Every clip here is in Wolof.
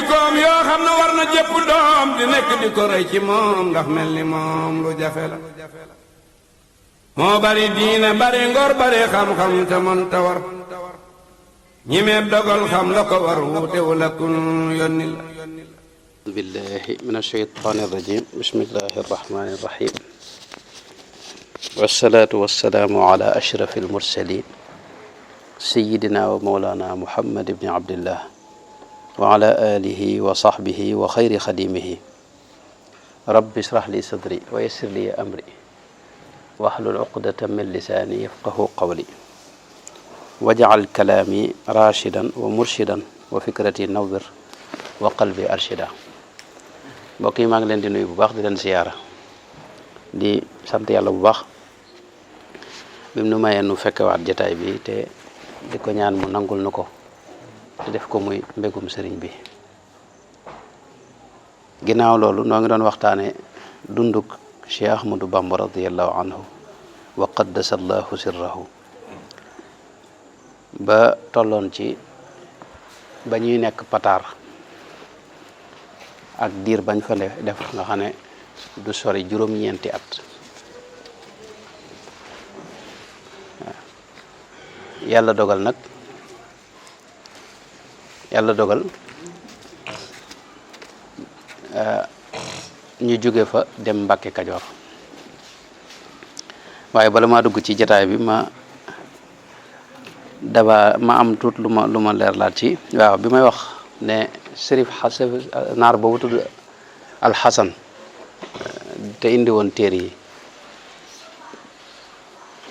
jikkoom yoo xam ne war na jëpp doom di nekk di ko roy ci moom ndax mel ni moom lu jafe la moo bari diine bari ngor bari xam-xam te mën ta war ñi meeb dogal xam la ko war wuute wala kun yónni la billahi min ashaytaani irrajim bismillahi irrahmani irrahim wassalaatu wassalaamu ala ashrafi almursalin sayidina wa mawlana muhammad ibni abdillah wa ala alihi wa sahbihi wa xayri xadimihi rabbi israh li sadri wa yassir li amri wahlul uqdatan min lisaani yafqahu qawli waj'al kalaami rashidan wa murshidan wa fikrati nawwir wa qalbi arshida mbokk yi maa ngi leen di nuyu bu baax di leen siyaara di sant yàlla bu baax bim nu mayee nu fekkewaat jataay bi te di ko ñaan mu nangul nu ko te def ko muy mbégum sëriñ bi ginnaaw loolu noo ngi doon waxtaane dunduk Cheikh Ahmadou Bamba radiyallahu anhu wa qaddasa allahu sirrahu ba tolloon ci ba ñuy nekk pataar ak diir bañ fa def nga xam ne du sori juróom-ñeenti at yàlla dogal ñu jóge fa dem Mbàkke Kajoor waaye bala maa dugg ci jataay bi ma am tuut lu ma leer laat ci waaw bi may wax ne sërif naar boobu tudd alxasan te indi woon téere yi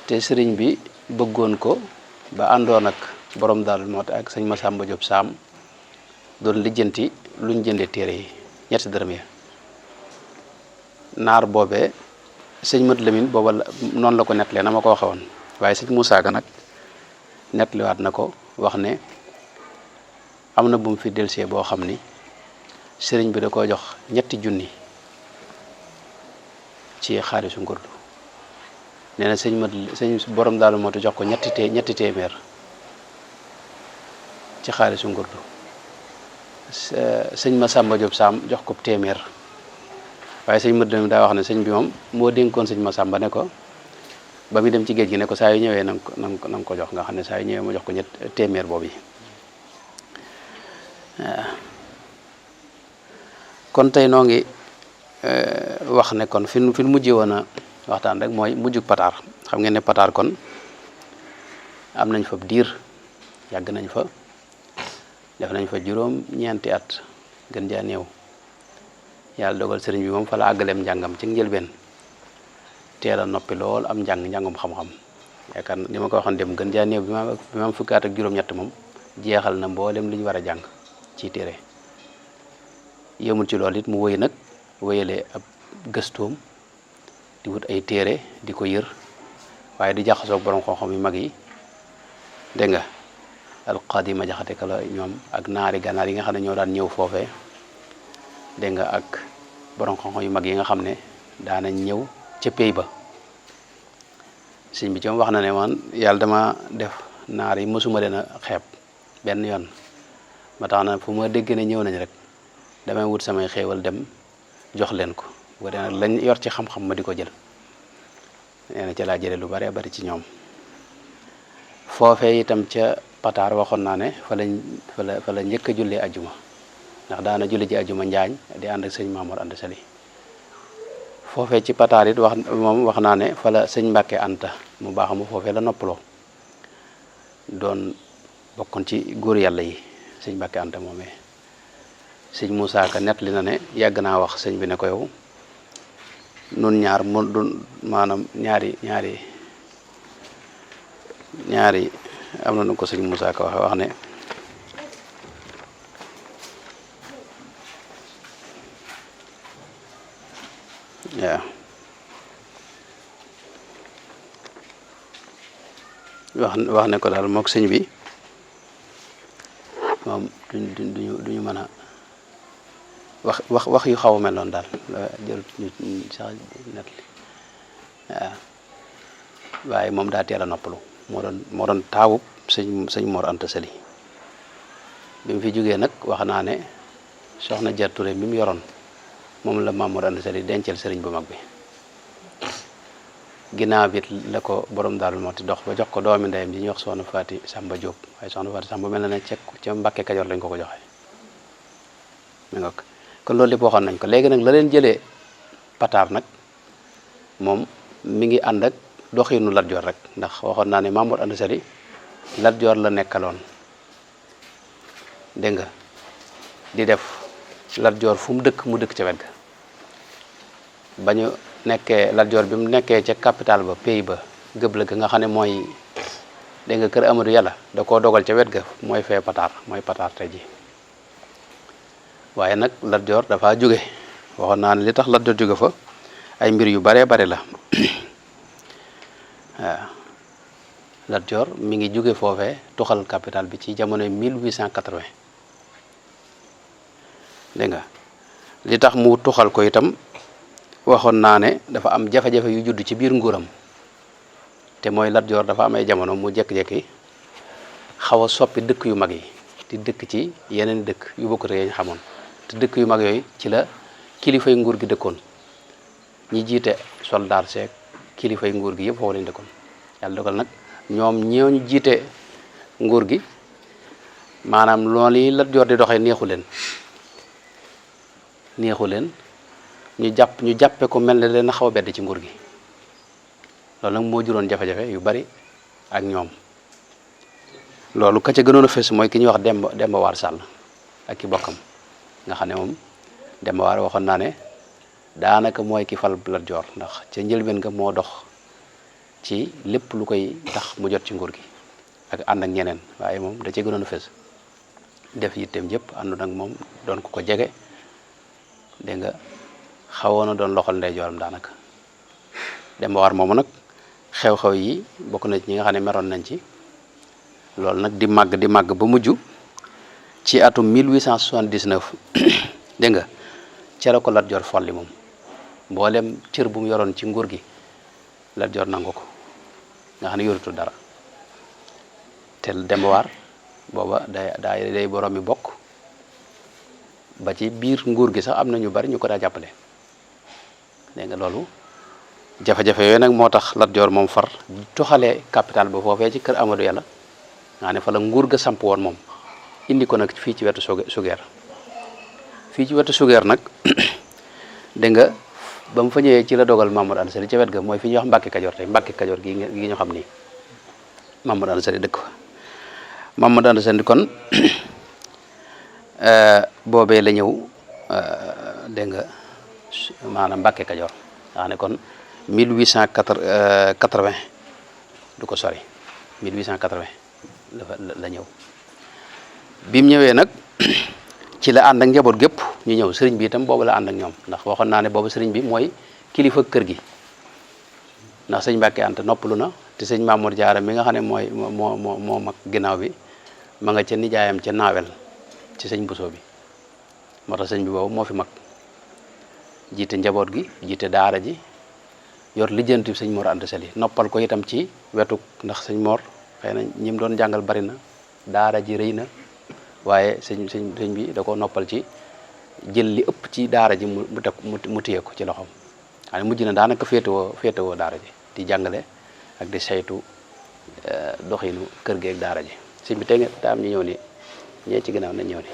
te sëriñ bi bëggoon ko ba àndoon ak borom daal moo tax ak sëñ Masamba Diop Sam doon lijjanti luñ jënde téere yi ñetti dërëm ya naar boobee sëñ Mat Lamin booba noonu la ko nettalee na ma ko waxe woon waaye sëñ Moussa Ka nag nettaliwaat na ko wax ne am na bu mu fi delsee boo xam ni sëriñ bi da ko jox ñetti junni ci xaalisu ngurdu nee na sëñ borom daal moo jox ko ñetti téeméer ci xaalisu ngurdu sëñ Masamba Diop Sam jox ko téeméer waaye sëñ Mat Lamin daa wax ne sëñ bi moom moo dénkoon sëñ Masamba ne ko ba muy dem ci géej gi ne ko saa yu ñëwee na nga ko jox nga xam ne saa yu ñëwee ma jox ko téeméer boobu yi waaw kon tey noo ngi wax ne kon fi mujjee woon a waxtaan rek mooy mujjug pataar xam ngeen ne pataar kon am nañ fa diir yàgg nañ fa def nañ fa juróom-ñeenti at gën jaa néew yàlla dogal sëriñ bi moom fa la àggaleem njàngam ci njëlbeen teel a noppi lool am njàngum xam-xam yaakaar li ma ko waxoon dem gën jaa néew bi ma am fukki at ak juróom-ñett moom jeexal na mboolem li ñu war a jàng ci téere yëmul ci loolu it mu wéyalee ab gëstoom di wut ay téere di ko yër waaye di jaxasoog borom xam-xam yu mag yi dégg nga alqaadi ma jaxate kala ñoom ak naari gànnaar yi nga xam ne ñoo daan ñëw foofee dégg nga ak borom xam-xam yu mag yi nga xam ne daanañ ñëw ca pey ba sëñ bi ci moom wax na ne man yàlla dama def naar yi mosuma leen a xeeb benn yoon ma tax na fu ma dégg ne ñëw nañ rek damay wut samay xéewal dem jox leen ko bu dee nag lañ yor ci xam-xam ma di ko jël nee na ca laa jële lu bare bari ci ñoom foofee itam ca pataar waxoon naa ne fa la njëkk a jullee ajjuma ndax daana julli ji ajjuma njaañ di ànd ak sëñ Mamour Anta Sali foofee ci pataar it wax naa ne fa la sëñ Mbàkke Anta mu baax mu foofee la noppaloo doon bokkoon ci góor yàlla yi sëñ Mbàkke Anta moomee sëñ Moussa Ka nettali na ne yàgg naa wax sëñ bi ne ko yow nun ñaar mu dun maanaam ñaari am na nu ko sëñ Moussa Ka wax ne waaw wax ne ko daal mook sëñ bi moom duñu mën a wax yu xaw a mel noonu daal jërut ñu sax net li waaw waaye moom daa teel a noppalu moo doon taawub sëñ Mor Anta Sali bi mu fi jógee nag wax naa ne soxna Jar Touré mi mu yoroon moom la Mamour Anta Sali dencal sëriñ bu mag bi ginnaaw bi la ko borom Daaru Muxti dox ba jox ko doomi ndeyam ji ñuy wax soxna Faati Samba Diop waaye soxna Faati Samba mel na ne ca Mbàkke Kajoor lañ ko joxe mi nga kon loolu lépp waxoon nañ ko léegi nag la leen jëlee Pataar nag moom mi ngi ànd ak doxinu Lat Joor rek ndax waxoon naa ne Mamour Anta Sali Lat Joor la nekkaloon dégg nga di def Lat Joor fu mu dëkk ca wet ga ba ñu nekkee Lat Joor bi mu nekkee ca capital ba pays ba gëb la ga nga xam ne mooy dégg nga kër Amadou Yàlla da koo dogal ca wet ga mooy fee Pataar mooy Pataar tey ji waaye nag Lat Joor dafa jóge waxoon naa ne li tax Lat Joor jóge fa ay mbir yu baree bare la waaw Lat Joor mi ngi jóge foofee tuxal capital bi ci jamono 1880 dégg nga li tax mu tuxal ko itam waxoon naa ne dafa am jafe-jafe yu judd ci biir nguuram te mooy Lat Joor dafa am ay jamono mu jekki-jekki xaw a soppi dëkk yu mag yi di dëkk ci yeneen dëkk yu bokkut yi ñu xamoon te dëkk yu mag yooyu ci la kilifay nguur gi dëkkoon ñi jiite soldaar seek kilifay nguur gi yëpp foofu lañ dëkkoon yàlla dogal nag ñoom ñooñu jiite nguur gi maanaam loolu yi Lat Joor di doxee neexu leen ñu jàppe ko mel ne leen xaw a bedd ci nguur gi loolu nag moo juróon jafe-jafe yu bari ak ñoom loolu ka ca gënoon a fës mooy ki ñuy wax Demba War Sall ak ki bokkam nga xam ne moom Demba War waxoon naa ne daanaka mooy ki fal Lat Joor ndax ca njëlbeen nga moo dox ci lépp lu koy tax mu jot ci nguur gi ak ànd ak ñeneen waaye moom da ca gënoon a fës def yitteem yëpp àndu nag moom doon ko jege dégg nga xawoon na doon loxol ndeyjooram daanaka Demba War moomu nag xew-xew yi bokk na ci ñi nga xam ne meroon nañ ci loolu nag di màgg ba mujj ci atum 1879 dégg nga ca la ko Lat Joor folli moom mboolem cër bu mu yoroon ci nguur gi Lat Joor nangu ko nga xam ne yorutul dara te Demba War booba day borom mi bokk ba ci biir nguur gi sax am na ñu bari ñu ko daa jàppale dégg nga loolu jafe-jafe yooyu nag moo tax Lat Joor moom far toxalee capital ba foofee ci kër Amadou Yàlla nga ne fa la nguur ga samp woon moom indi ko nag fii ci wetu Sugeer fii ci wetu Sugeer nag dégg nga ba mu fa ñëwee ci la dogal Mamour Anta Sali ca wet ga mooy fi ñuy wax Mbàkke Kajoor tey Mbàkke Kajoor gi ñu xam nii Mamour Anta Sali dëkk fa Mamour Anta Sali kon boobee la ñëw dégg nga maanaam Mbàkke Kajoor nga ne kon 1880 du ko sori 1880 la ñëw bi mu ñëwee nag ci la ànd ak njaboot gépp ñu ñëw sëriñ bi itam boobu la ànd ak ñoom ndax waxoon naa ne boobu sëriñ bi mooy kilifa kër gi ndax sëñ Mbàkke Anta noppalu na te sëñ Mamour Diarra mi nga xam ne moo mag ginnaaw bi ma nga ca nijaayam ca naawel ci sëñ Bousso bi moo tax sëñ bi boobu moo fi mag jiite njaboot gi jiite daara ji yor lijjanti sëñ Mor Anta Sali noppal ko itam ci wetu ndax sëñ Mor xëy na ñim doon jàngal bari na daara ji rëy na waaye sëñ bi da ko noppal ci jël li ëpp ci daara ji mu téye ko ci loxoom xam ne mujj na daanaka féetewoo daara ji di jàngale ak di saytu doxinu kër gi ak daara ji sëñ bi tey nga daa am ñu ñëw ni ñee ci ginnaaw nañ ñëw ni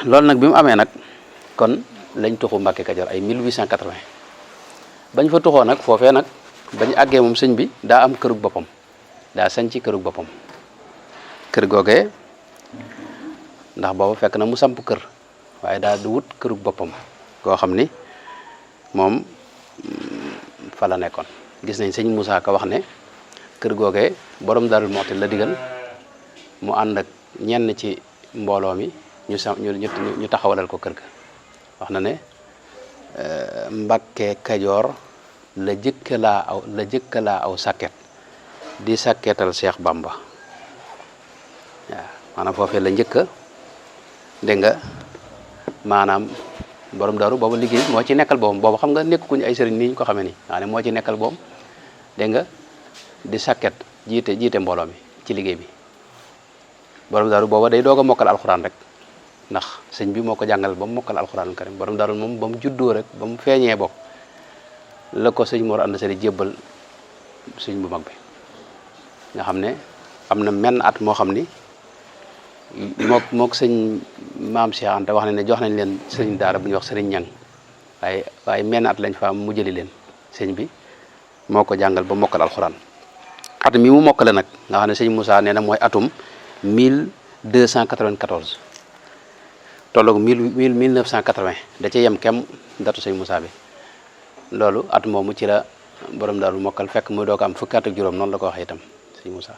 loolu nag bi mu amee nag kon lañ tuxu Mbàkke Kajoor ay 1880 bañ fa tuxoo nag foofee nag bañ àggee moom sëñ bi daa am kërug boppam daa sañ ci kërug boppam kër googee ndax booba fekk na mu samp kër waaye daa du wut kërug boppam koo xam ni moom fa la nekkoon gis nañ sëñ Moussa Ka wax ne kër googee borom Daaru Muxti la digal mu ànd ak ñenn ci mbooloo mi ñu taxawalal ko kër ga wax na ne Mbàkke Kajoor la jëkka laa aw sàkket di sàkketal Cheikh Bamba waaw maanaam foofee la njëkka dégg nga maanaam borom Daaru boobu liggéey moo ci nekkal boobam boobu xam nga nekkuñu ay sëriñ nii ñu ko xamee nii waa ne moo ci nekkal boobam dégg nga di sàkket jiite mbooloo mi ci liggéey bi borom Daaru booba day doog a mokkal alxuraan rek ndax sëñ bi moo ko jàngal ba mu mokkal alxuraanul karim borom daaru moom ba mu juddoo rek ba mu feeñee bokk la ko sëñ Mor Anta Sali jébbal sëñ bu mag bi nga xam ne am na menn at moo xam ni mook sëñ maam Cheikh Anta wax nañ ne jox nañ leen sëñ daara bu ñuy wax sëriñ ñang waaye menn at lañ fa am mu jëli leen sëñ bi moo ko jàngal ba mokkal alxuraan at mi mu mokkale nag nga xam ne sëñ Moussa nee na mooy atum 1294 tolloog 1980 da ca yem kem datu sëñ Moussa bi loolu at moomu ci la borom daal mokkal fekk muy doo ko am fukki at ak juróom noonu la ko waxee itam sëñ Moussa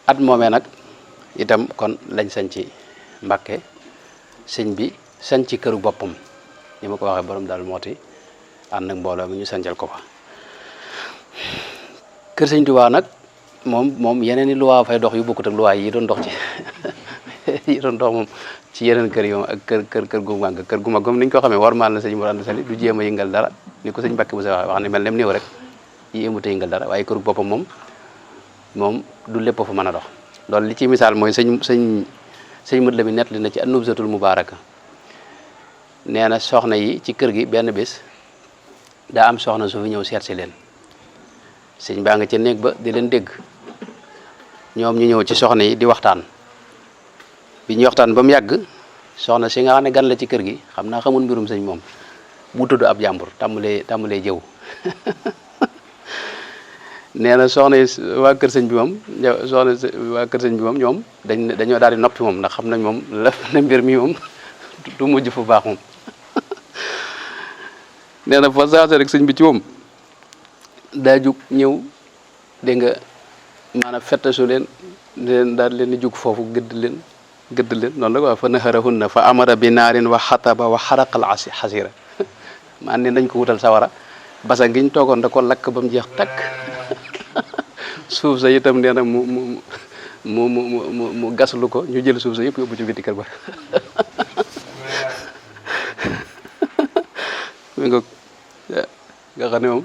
at moomee nag itam kon lañ sañ ci Mbàkke sëñ bi sañ ci këru boppam ni ma ko waxee borom daal mooti ànd ak mbooloo mi ñu sancal ko fa kër sëñ Tuubaa nag moom yeneen i luwaa fay dox yu bokkut ak luwaa yi doon dox ci yi doon dox moom ci yeneen kër yi moom ak kër gu mag kër gu mag comme ni ñu ko xamee warmaal na sëñ Mor Anta Sali du jéem a yëngal dara ni ko sëñ Mbàkke bu sa wax ne mel nem néew rek yi ëmut a yëngal dara waaye këru boppam moom du lépp fa mën a dox loolu li ci misaal mooy sëñ mët la mi nettali na ci an-Nubzatul Mubaaraka nee na soxna yi ci kër gi benn bis daa am soxna su fi ñëw seet si leen sëñ baa nga ca néeg ba di leen dégg ñoom ñu ñëw ci soxna yi di waxtaan bi ñu waxtaan ba mu yàgg soxna si nga xam ne gan la ci kër gi xam naa xamul mbirum sëñ moom bu tudd ab jàmbur tàmbalee jëw nee na soxna yi waa kër sëñ bi moom ñoom dañoo daal di noppi moom ndax xam nañ moom la na mbir mi moom du mujj fu baax moom nee na fa saase rek sëñ bi ci moom daa jug ñëw dégg nga maanaam fettasu leen daal leen di jug foofu gëdd leen noonu la quoi fa naharahunna fa amara bi naarin wa xataba wa xaraqal xasira maan ne dañ ko wutal sawara basa ngiñ toogoon da ko lakk ba mu jeex takk suuf sa itam nee na mu gaslu ko ñu jël suuf sa yëpp yóbbu ci biti kër ba mi nga xam ne moom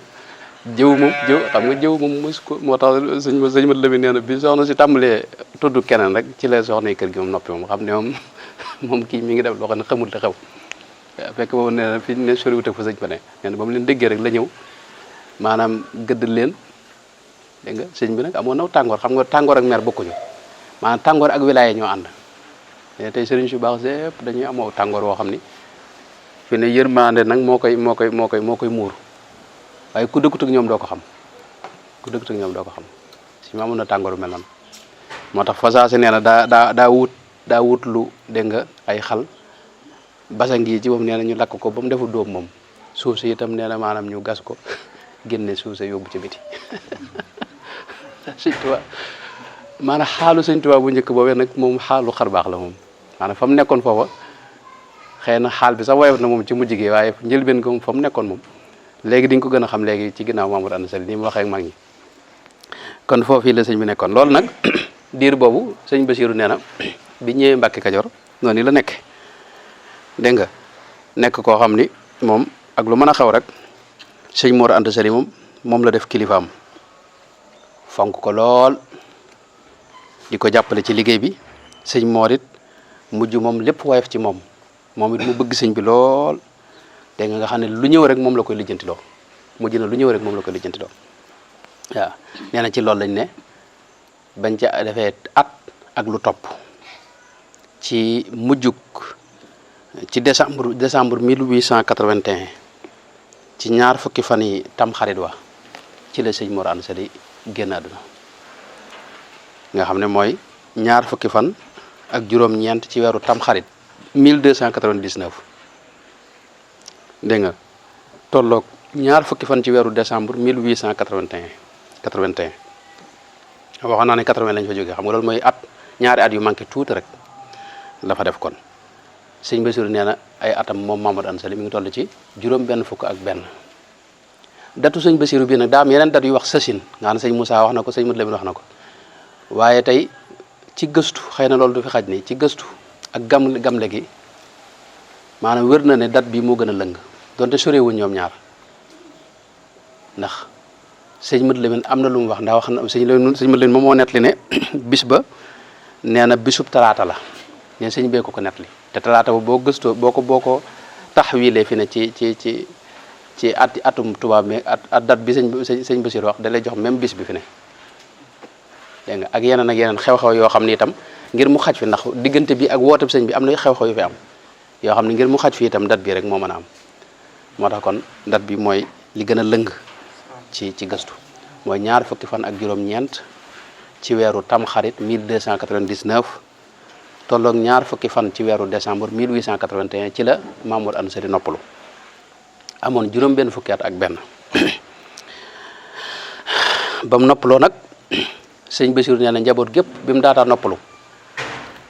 jëw mos ko moo tax sëñ mat la bi nee na bi soxna si tàmbalee tudd keneen rek ci la soxna yi kër gi moom noppi moom xam ne moom kii mi ngi def loo xam ne xamul te xew fekk boobu nee na fi ne soriwut ak fa sëñ ba ne nee na ba mu leen déggee rek la ñëw maanaam gëdd leen dégg nga sëñ bi nag amoon naw tàngoor xam nga tàngoor ak mer bokkuñu maanaam tàngoor ak wilaya ñoo ànd tey sëriñ su baax sépp dañuy amoo tàngoor woo xam ni fi ne yërmande nag moo koy muur waaye ku dëkkut ak ñoom doo ko xam si ma amoon na tàngooru mel noonu moo tax fasaase nee na daa wut lu dégg nga ay xal basang yi ci moom nee na ñu lakk ko ba mu defu dóom moom suuf si itam nee na maanaam ñu gas ko génne suuf sa yóbbu ci biti sëñ Tuubaa maanaam xaalu sëñ Tuubaa bu njëkk boobee nag moom xaalu xar baax la moom maanaam fa mu nekkoon foofa xëy na xaal bi sax woyof na moom ci mujj gi waaye njëlbeen ko fa mu nekkoon moom léegi di nga ko gën a xam léegi ci ginnaaw Mamadou Anta Sali ni mu waxee ak mag ñi kon foofii la sëñ bi nekkoon loolu nag diir boobu sëñ Basiiru nee na bi ñëwee Mbàkke Kajoor noonu la nekk dégg nga nekk koo xam ni moom ak lu mën a xew rek sëñ Mor Anta Sali moom la def kilifaam fonk ko lool di ko jàppale ci liggéey bi sëñ Mor it mujj moom lépp woyof ci moom it mu bëgg sëñ bi lool dégg nga xam ne lu ñëw rek moom la koy lijjantiloo mujj na lu ñëw rek moom la koy lijjantiloo waaw nee na ci loolu lañ ne bañ ca defee at ak lu topp ci mujjug ci décembre 1881 ci ñaar fukki fan yi tam xarit wa ci la sëñ Mor Anta Sali génn àdduna nga xam ne mooy ñaar fukki fan ak juróom-ñeent ci weeru tam xarit 1299 dégg nga tolloog ñaar fukki fan ci weeru décembre 1881 waxoon naa ne 80 lañ fa jógee xam nga loolu mooy ñaari at yu manqué tuuti rek la fa def kon sëñ Bassirou nee na ay atam moom Mamadou Anta Sali mi ngi toll ci juróom benn fukk ak benn datu sëñ Bassirou bii nag daa am yeneen dat yu wax sësin nga xam ne sëñ Moussa wax na ko sëñ Mat Lamin wax na ko waaye tey ci gëstu xëy na loolu du fi xaj ni ci gëstu ak gamle gi maanaam wér na ne dat bi moo gën a lëng donte sorewuñ ñoom ñaar ndax sëñ Mat Lamin am na lu mu wax ndax wax na sëñ Mat Lamin moom moo nettali ne bis ba nee na bisub talaata la ñeen sëñ bee ko nettali te talaata boo gëstoo boo ko taxwilee fi ne ci atum tubaab mi at date bi sëñ Basiru wax da lay jox même bis bi fi ne dégg nga ak yeneen xew-xew yoo xam ni itam ngir mu xaj fi ndax diggante bi ak wootab sëñ bi am na xew-xew yu fi am yoo xam ne ngir mu xaj fi itam date bi rek moo mën a am moo tax kon date bi mooy li gën a lëng ci gëstu mooy ñaar fukki fan ak juróom-ñeent ci weeru tamxarit 1299 tolloog ñaar fukki fan ci weeru décembre 1881 ci la Mamour Anta Sali noppalu amoon juróom benn fukki at ak benn ba mu noppaloo nag sëñ Bassirou nee na njaboot gépp bi mu daataa noppalu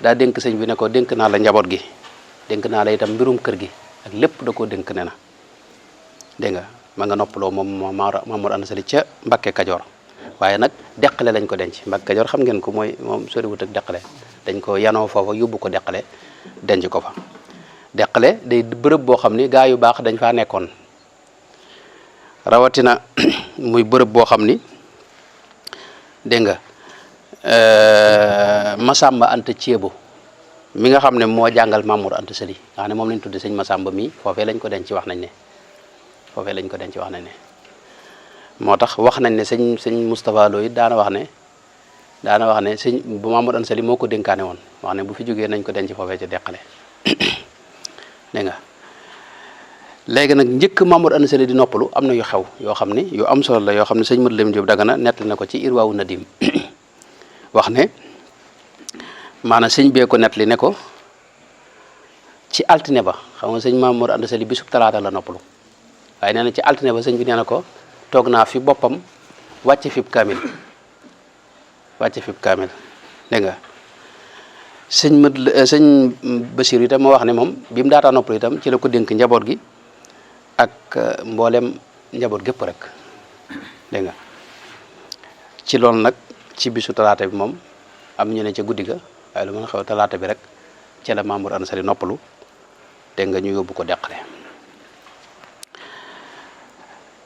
daa dénk sëñ bi ne ko dénk naa la njaboot gi dénk naa la itam mbirum kër gi ak lépp da koo dénk ne na dégg nga ma nga noppaloo moom Mamour Anta Sali ca Mbakke Kajoor waaye nag deqale lañ ko denc Mbakke Kajoor xam ngeen ko mooy moom soriwut ak deqale dañ ko yanoo foofa yóbbu ko deqale denc ko fa deqale day bërëb boo xam ni gaa yu baax dañ faa nekkoon rawatina muy bërëb boo xam ni dégg nga Masamba Anta Ceebo mi nga xam ne moo jàngal Mamour Anta Sali nga xam ne moom lañ tudde sëñ Masamba mi foofee lañ ko denc wax nañ ne foofee lañ ko denc wax nañ ne moo tax wax nañ ne sëñ Moustapha Lo it daana wax ne sëñ bu Mamour Anta Sali moo ko dénkaane woon wax ne bu fi jógee nañ ko denc foofee ci deqale dégg nga léegi nag njëkk Mamour Anta Sali di noppalu am na yu xew yoo xam ne yu am solo la yoo xam ne sëñ Modou Lamine Diop Dagana nettali na ko ci Irwaawu Nadim wax ne maanaam sëñ bee ko nettali ne ko ci altine ba xam nga sëñ Mamour Anta Sali bisub talaata la noppalu waaye nee na ci altine ba sëñ bi nee na ko toog naa fi boppam wàcce fib kaamil dégg nga sëñ Bachir itam ma wax ne moom bi mu daataa noppalu itam ci la ko dénk njaboot gi ak mboolem njaboot gépp rek dégg nga ci loolu nag ci bisu talaata bi moom am ñu ne ca guddi ga waaye lu mën a xew talaata bi rek ci la Mamour Anta Sali noppalu dégg nga ñu yóbbu ko deqale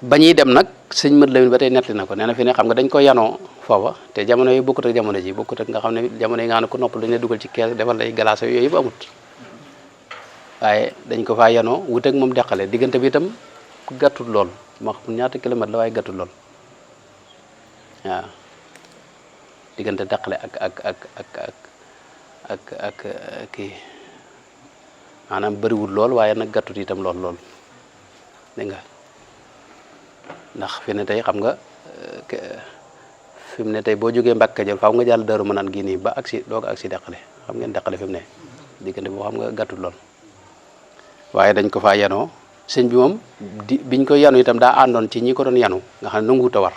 ba ñuy dem nag sëñ Modou Lamine ba tey nettali na ko nee na fi ne xam nga dañ ko yanoo foofa te jamono yi bokkut ak jamono ji bokkut ak nga xam ne jamono yi nga xam ne ku noppalu dañ lay dugal ci kees defal lay glace yooyu yëpp amut waaye dañ ko faa yanoo wut ak moom deqale diggante bi itam gàttul lool ma xam ñaata kilomètre la waaye gàttul lool waaw diggante deqale ak kii maanaam bëriwul lool waaye nag gàttut itam lool dégg nga ndax fi ne tey xam nga fi mu ne tey boo jógee Mbàkke Kajoor faaw nga jàll Daaru Manaan gii nii ba agsi doog agsi deqale xam ngeen deqale fi mu ne diggante boo xam nga gàttut lool waaye dañ ko faa yanoo sëñ bi moom biñ ko yanu itam daa àndoon ci ñi ko doon yanu nga xam ne nanguwut a war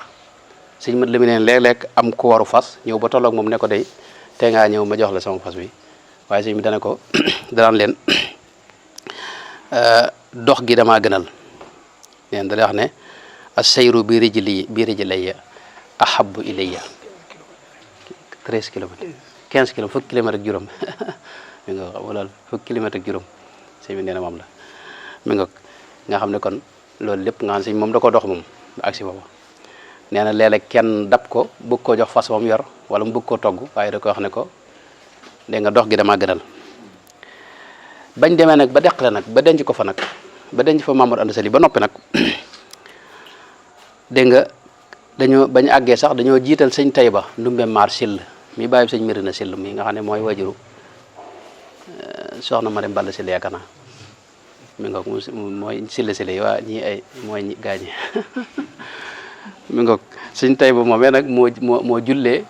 sëñ Modou Lamine leen léeg-léeg am ku waru fas ñëw ba tolloog moom ne ko day te ngaa ñëw ma jox la sama fas bi waaye sëñ bi dana ko danaan leen dox gi damaa gënal leen da lay wax ne as-sayru bi rijliya ahabbu ilayya 13 kilomètres 15 kilomètres fukki kilomètres ak juróom mi nga wala fukki kilomètres ak juróom sëñ bi nee na moom la mi nga xam ne kon loolu lépp nga xam sëñ moom da ko dox moom ak si booba nee na léeg-léeg kenn dab ko bëgg koo jox fas ba mu yor wala mu bëgg koo togg waaye da ko wax ne ko dégg nga dox gi damaa gënal bañ demee nag ba deqale nag ba denc ko fa nag ba denc fa Mamour Anta Sali ba noppi nag dégg nga dañoo bañ àggee sax dañoo jiital sëñ Tayba Ndumbe Maar Sill mi bàyyi sëñ Mirina Sill mi nga xam ne mooy wajuru soxna Mariam Balla Sill yaakaar naa mi ngoog mooy Sill yi waa ñii ay mooy gaañi mi ngoog sëñ Tayba moomee nag moo jullee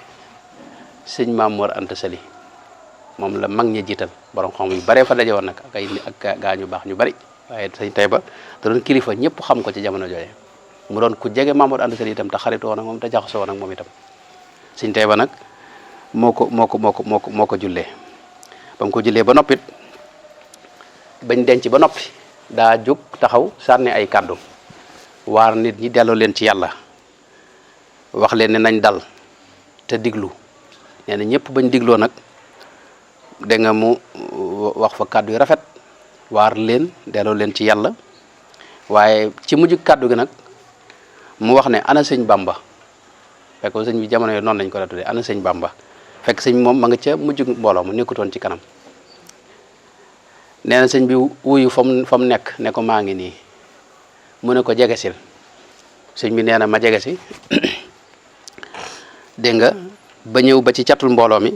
sëñ Mamour Anta Sali moom la mag ñi jiital borom xam yu baree fa daje woon nag ak gaañu baax ñu bari waaye sëñ Tayba da doon kilifa ñëpp xam ko ci jamono jooje mu doon ku jege Mamour Anta Sali itam te xaritoo nag moom te jaxasoo nag moom itam sëñ Tayba nag moo ko jullee ba mu ko jullee ba noppit bañ denc ba noppi daa jóg taxaw sànni ay kàddu waar nit ñi delloo leen ci yàlla wax leen ne nañ dal te diglu nee na ñëpp bañ digloo nag da nga mu wax fa kàddu yu rafet waar leen delloo leen ci yàlla waaye ci mujj kàddu gi nag mu wax ne ana sëñ Bamba fekk sëñ bi jamono yooyu noonu lañ ko la tuddee ana sëñ Bamba fekk sëñ moom ma nga ca mujj mbooloo mu nekkutoon ci kanam nee na sëñ bi wuyu fa mu nekk ne ko maa ngi nii mu ne ko jegesil sëñ bi nee na ma jegesi dégg nga ba ñëw ba ci catul mbooloo mi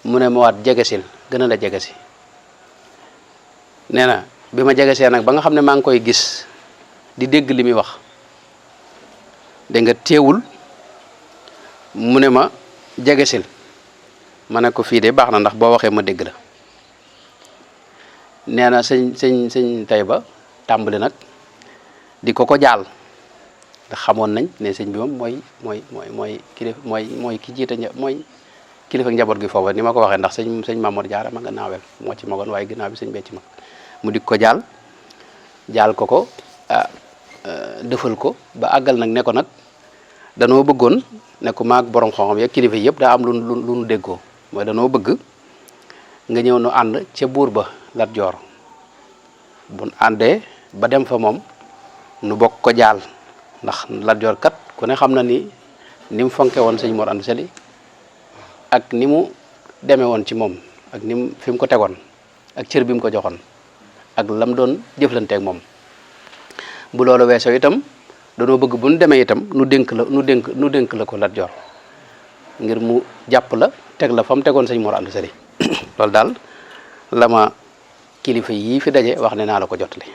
mu ne ma waat jegesil gën a la jegesi nee na bi ma jegesee nag ba nga xam ne maa ngi koy gis di dégg li muy wax dégg nga teewul mu ne ma jegesil ma ne ko fii de baax na ndax boo waxee ma dégg la nee na sëñ Tayba tàmbali nag di ko jaal ndax xamoon nañ ne sëñ bi moom mooy kilifa mooy ki jiite mooy kilifa njaboot gi foofu ni ma ko waxee ndax sëñ Mamour Diarra ma nga naawel moo ci magoon waaye ginnaaw bi sëñ bee ci mag mu dik ko jaal ko defal ko ba àggal nag ne ko nag danoo bëggoon ne ko maag borom xam-xam ya kilifa yëpp daa am lu nu déggoo mooy danoo bëgg nga ñëw nu ànd ca buur ba Lat Joor buñ àndee ba dem fa moom nu bokk ko jaal ndax Lat Joor kat ku ne xam na ni mu fonke woon sëñ Mor Anta Sali ak ni mu demee woon ci moom ak ni mu fi mu ko tegoon ak cër bi mu ko joxoon ak lam doon jëflanteeg moom bu loolu weesoo itam danoo bëgg bu nu demee itam nu dénk la ko Lat Joor ngir mu jàpp la teg la fa mu tegoon sëñ Mor Anta Sali loolu daal la ma kilifa yii fi daje wax ne naa la ko jotali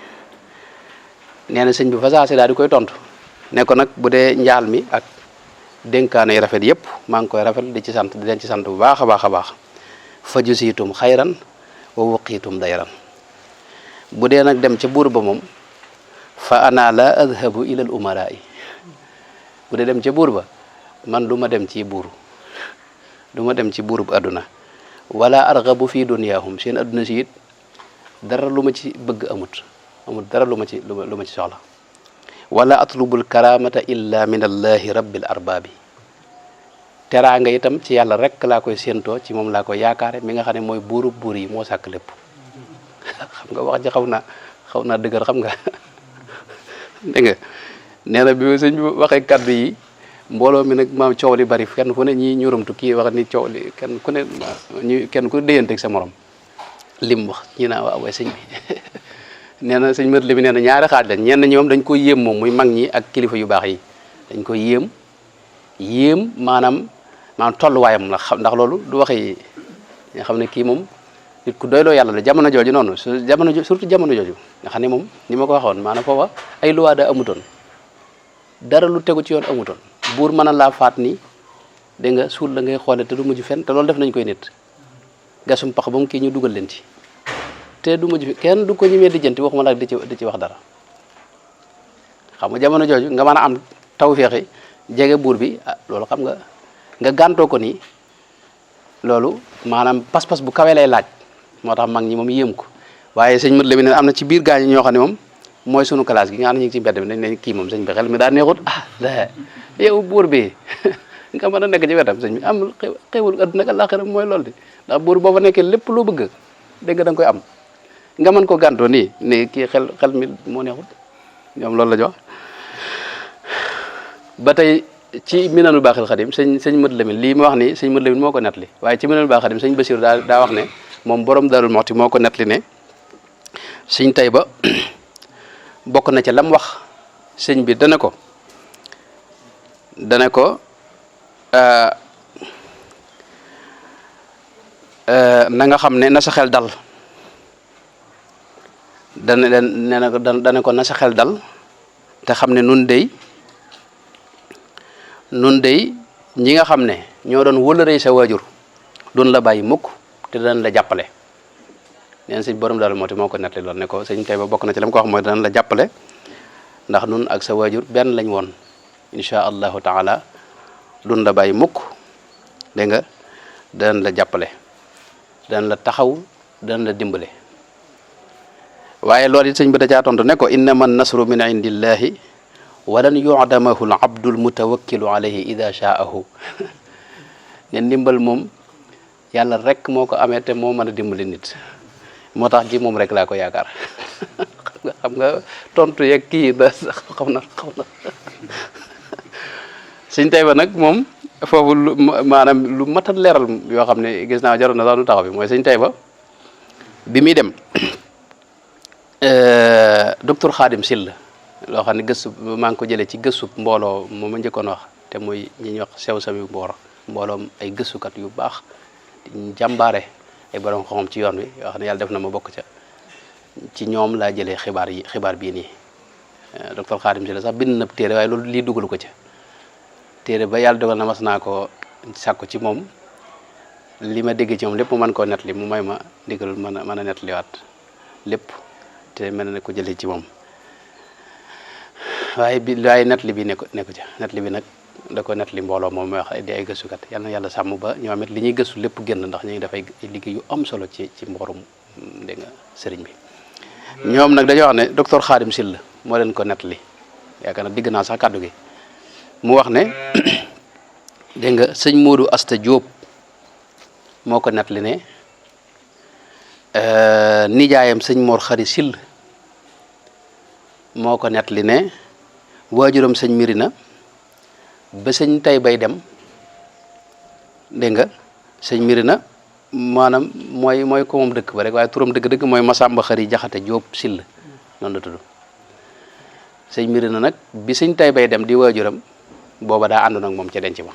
nee na sëñ bi fa saase daal di koy tontu ne ko nag bu dee njaal mi ak dénkaane yu rafet yëpp maa ngi koy rafet di leen ci sant bu baax a baax a baax fa jusiitum xayran wa wuqiitum dayran bu dee nag dem ca buur ba moom fa ana la adhabu ila al umaraa yi bu dee dem ca buur ba man du ma dem ci buur du ma dem ci buurub adduna wala argabu fi dunyaahum seen adduna si it dara lu ma ci bëgg amut dara lu ma ci soxla wala atlubul karamata illa min allahi rabbil arbaabi teraanga itam ci yàlla rek laa koy séentoo ci moom laa koy yaakaare mi nga xam ne mooy buurub buur yi moo sàkk lépp xam nga wax ji xaw naa dëgër xam nga dégg nga nee na bi sëñ bi waxee kaddu yi mbooloo mi nag maam coow li bari kenn fu ne ñii ñuramtu kii wax ni coow li kenn ku déyanteeg sa morom lim wax ñi naa waaw sëñ bi nee na sëñ mët li mi nee na ñaari xaaj lañ ñenn ñi moom dañ ko yéem moom muy mag ñi ak kilifa yu baax yi dañ ko yéem maanaam tolluwaayam la xam ndax loolu du waxi nga xam ne kii moom nit ku doyloo yàlla la jamono jooju noonu surtout jamono jooju nga xam ne moom ni ma ko waxoon maanaam foofa ay luwaa da amutoon dara lu tegu ci yoon amutoon buur mën a laa faat ni dégg nga suul la ngay xoole te du mujj fenn te loolu def nañ koy nit gasum pax ba mu kii ñu dugal leen ci te du mujj kenn du ko ñemee dijjanti waxuma la di ci wax dara xam nga jamono jooju nga mën a am tawféexi jege buur bi loolu xam nga gàntoo ko nii loolu maanaam pas-pas bu kawe lay laaj moo tax mag ñi moom yéem ko waaye sëñ mët la mi ne am na ci biir gaañi ñoo xam ne moom mooy sunu classe gi nga xam ne ñu ngi ci mbedd mi dañ ne kii moom sëñ bi xel mi daa neexut yow buur bi nga mën a nekk ci wetam sëñ bi am xewul adduna ak àllaaxira mooy loolu de ndax buur boo fa nekkee lépp loo bëgg dégg da nga koy am nga mën ko gàntoo nii ne kii xel mi moo neexut ñoom loolu la ñu wax ba tey ci minanul baaxil xadim sëñ mët lamin lii ma wax ni sëñ mët lamin moo ko nettali waaye ci minanul baaxil xadim sëñ Basiru daa wax ne moom borom Daarul Muxti moo ko nettali ne sëñ Tayba bokk na ca lam wax sëñ bi dana ko na nga xam ne na sa xel dal dana ko na sa xel dal te xam ne nun dey ñi nga xam ne ñoo doon wëlërëy sa waajur doon la bàyyi mukk te danañ la jàppale neen sëñ borom Daaru Muxti moo ko nettali loolu ne ko sëñ Tayba bokk na ci la mu ko wax mooy danañ la jàppale ndax nun ak sa waajur benn lañ woon insha allahu taala doon la bàyyi mukk dégg nga danañ la jàppale danañ la taxaw danañ la dimbale waaye loolu it sëñ bi da caa tontu ne ko innama nasru min indillahi walan yu'damahu al abdul mutawakkilu alayhi ida shaahu ne ndimbal moom yàlla rek moo ko amee te moo mën a dimbali nit moo tax ji moom rek laa ko yaakaar xam nga tontu yeeg kii da xam na sëñ Tayba nag moom foofu maanaam lu mat a leeral yoo xam ne gis naa jaroon na sax nu taxaw bi mooy sëñ Tayba bi muy dem docteur Khadim Sylla loo xam ne gëstu maa ngi ko jëlee ci gëstu mbooloo moom ma njëkkoon wax te muy ñi ñuy wax sew sami mbooloom ay gëstukat yu baax di jàmbaare ay borom xam ci yoon wi yoo xam ne yàlla def na ma bokk ca ci ñoom laa jëlee xibaar bii nii docteur Khadim Sylla sax bind na téere waaye loolu lii dugalu ko ca téere ba yàlla dogal na mas naa ko sàkku ci moom li ma dégg ci moom lépp mu mën koo nettali mu may ma ndigal mën a nettaliwaat lépp te mel na ko jëlee ci moom waaye nettali bi nekku ca nettali bi nag da ko nettali mbooloo moom mooy wax di ay gëstukat yal na yàlla sàmm ba ñoom it li ñuy gëstu lépp génn ndax ñu ngi dafay liggéey yu am solo ci mboorum dégg nga sëriñ bi ñoom nag dañoo wax ne docteur Khadim Sylla moo leen ko nettali yaakaar na digg naa sax kàddu gi mu wax ne dégg nga sëñ Modou Asta Diop moo ko nettali ne nijaayam sëñ Mor Khary Sylla moo ko nettali ne waajuram sëñ Mirina ba sëñ tay bay dem dégg nga sëñ Mirina maanaam mooy ko moom dëkk ba rek waaye turam dëgg-dëgg mooy Masamba Khary Jaxate Diop Sylla noonu la tudd sëñ Mirina nag bi sëñ tay bay dem di waajuram booba daa àndoon ak moom ca denc ba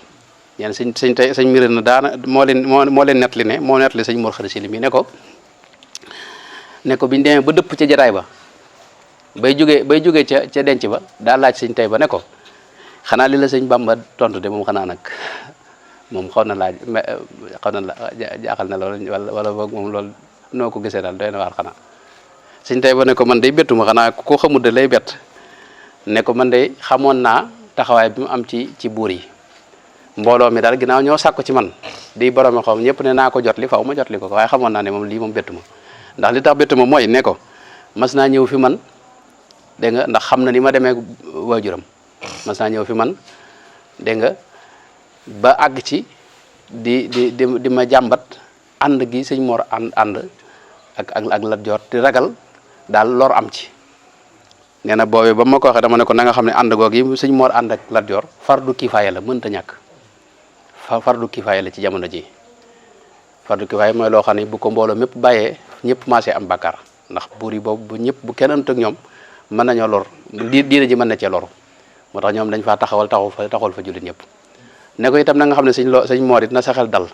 ñeen sëñ Mirina daana moo leen nettali ne moo nettali sëñ Mor Khary Sylla mi ne ko biñu demee ba dëpp ca jataay ba bay jógee ca denc ba daa laaj sëñ tay ba ne ko xanaa li la sëñ Bamba tontu de moom xanaa nag moom xaw na jaaxal na loolu wala boog moom loolu noo ko gisee daal doy na waar xanaa sëñ tay ba ne ko man day bettu ma xanaa ko xamul de lay bett ne ko man day xamoon naa taxawaay bi mu am ci buur yi mbooloo mi daal ginnaaw ñoo sàkku ci man di borom xaw ñëpp ne naa ko jotli faw ma jotli ko waaye xamoon naa ne moom lii moom bettu ma ndax li tax bettu ma mooy ne ko mas naa ñëw fi man dégg nga ndax xam na ni ma demee waajuram mas naa ñëw fi man dégg nga ba àgg ci di ma jàmbat ànd gi sëñ Mor ànd ak Lat Joor di ragal daal lor am ci nee na boobee ba ma ko waxee dama ne ko na nga xam ne ànd goog yi sëñ Mor ànd ak Lat Joor fardu kifaaya la mënta ñàkk fardu kifaaya la ci jamono ji fardu kifaaya mooy loo xam ne bu ko mbooloo mépp bàyyee ñëpp maasee am bàkkaar ndax buur yi boobu bu kenn ant ak ñoom mën nañoo lor diine ji mën na cee loru moo tax ñoom dañ faa taxawal fa jullit ñëpp ne ko itam na nga xam ne sëñ Mor it na sa xel dal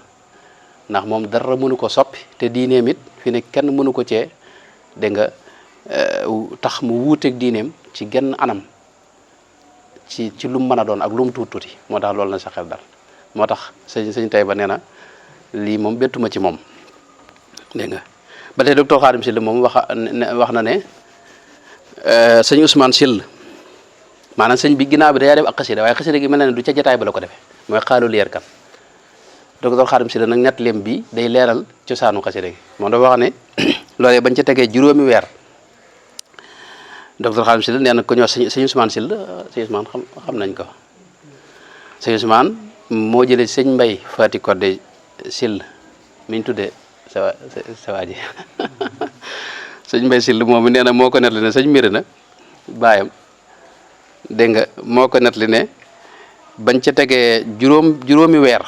ndax moom dara mënu ko soppi te diineem it fi ne kenn mënu ko cee dégg nga tax mu wuuteeg diineem ci genn anam ci lu mu mën a doon ak lu mu tuuti moo tax loolu na sa xel dal moo tax sëñ tay ba nee na lii moom bettuma ci moom dégg nga ba tey docteur Khadim Sylla moom wax na ne sëñ Ousmane Sylla maanaam sëñ bi ginnaaw bi dayaa def ak xasida waaye xasida gi mel na ne du ca jataay ba la ko defee mooy xaalu leer kan docteur Khadim Sylla nag ñett leem bi day leeral cosaanu xasida gi moom dafa wax ne loolee bañ ca tegee juróomi weer docteur Khadim Sylla nee na ko ñuy wax sëñ Ousmane Sylla sëñ Ousmane xam nañ ko sëñ Ousmane moo jëlee sëñ Mbay Fati Codé Sylla mi ñu tuddee sa waa ji sëñ Mbay Sylla moom nee na moo ko nettali ne sëñ Mirina baayam dégg nga moo ko nettali ne bañ ca tegee juróomi weer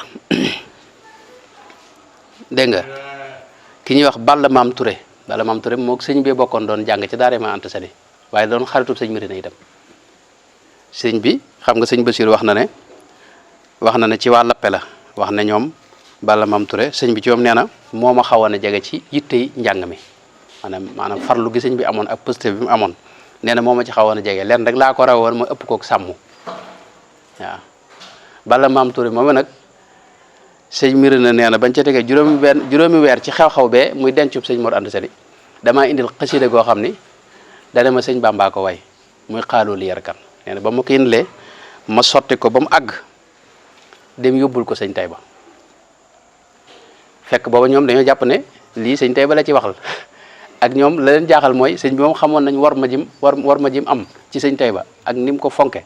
dégg nga ki ñuy wax Balla Maam Touré moo sëñ bi bokkoon doon jàng ci daara ma Anta Sali waaye doon xaritub sëñ Mirina itam sëñ bi xam nga sëñ Basiir wax na ne ci waa Lappe la wax ne ñoom Balla Maam Touré sëñ bi ci moom nee na moo ma xawoon a jege ci yittey njàng mi maanaam farlu gi sëñ bi amoon ak pëste bi mu amoon nee na moo ma ci xawoon a jege leen rek laa ko rawoon ma ëpp kook sàmm waaw Balla Maam Touré moom nag sëñ Mirina nee na bañ ca tegee juróomi weer ci xew-xew bee muy dencub sëñ Mor Anta Sali damaa indil xasida goo xam ni dana ma sëñ Bamba ko way muy xaaloo li yarkan nee na ba ma ko indilee ma sotti ko ba mu àgg dem yóbbul ko sëñ Tayba fekk booba ñoom dañoo jàpp ne lii sëñ Tayba la ci waxal ak ñoom la leen jaaxal mooy sëñ bi moom xamoon nañ war ma jim am ci sëñ Tayba ak ni mu ko fonke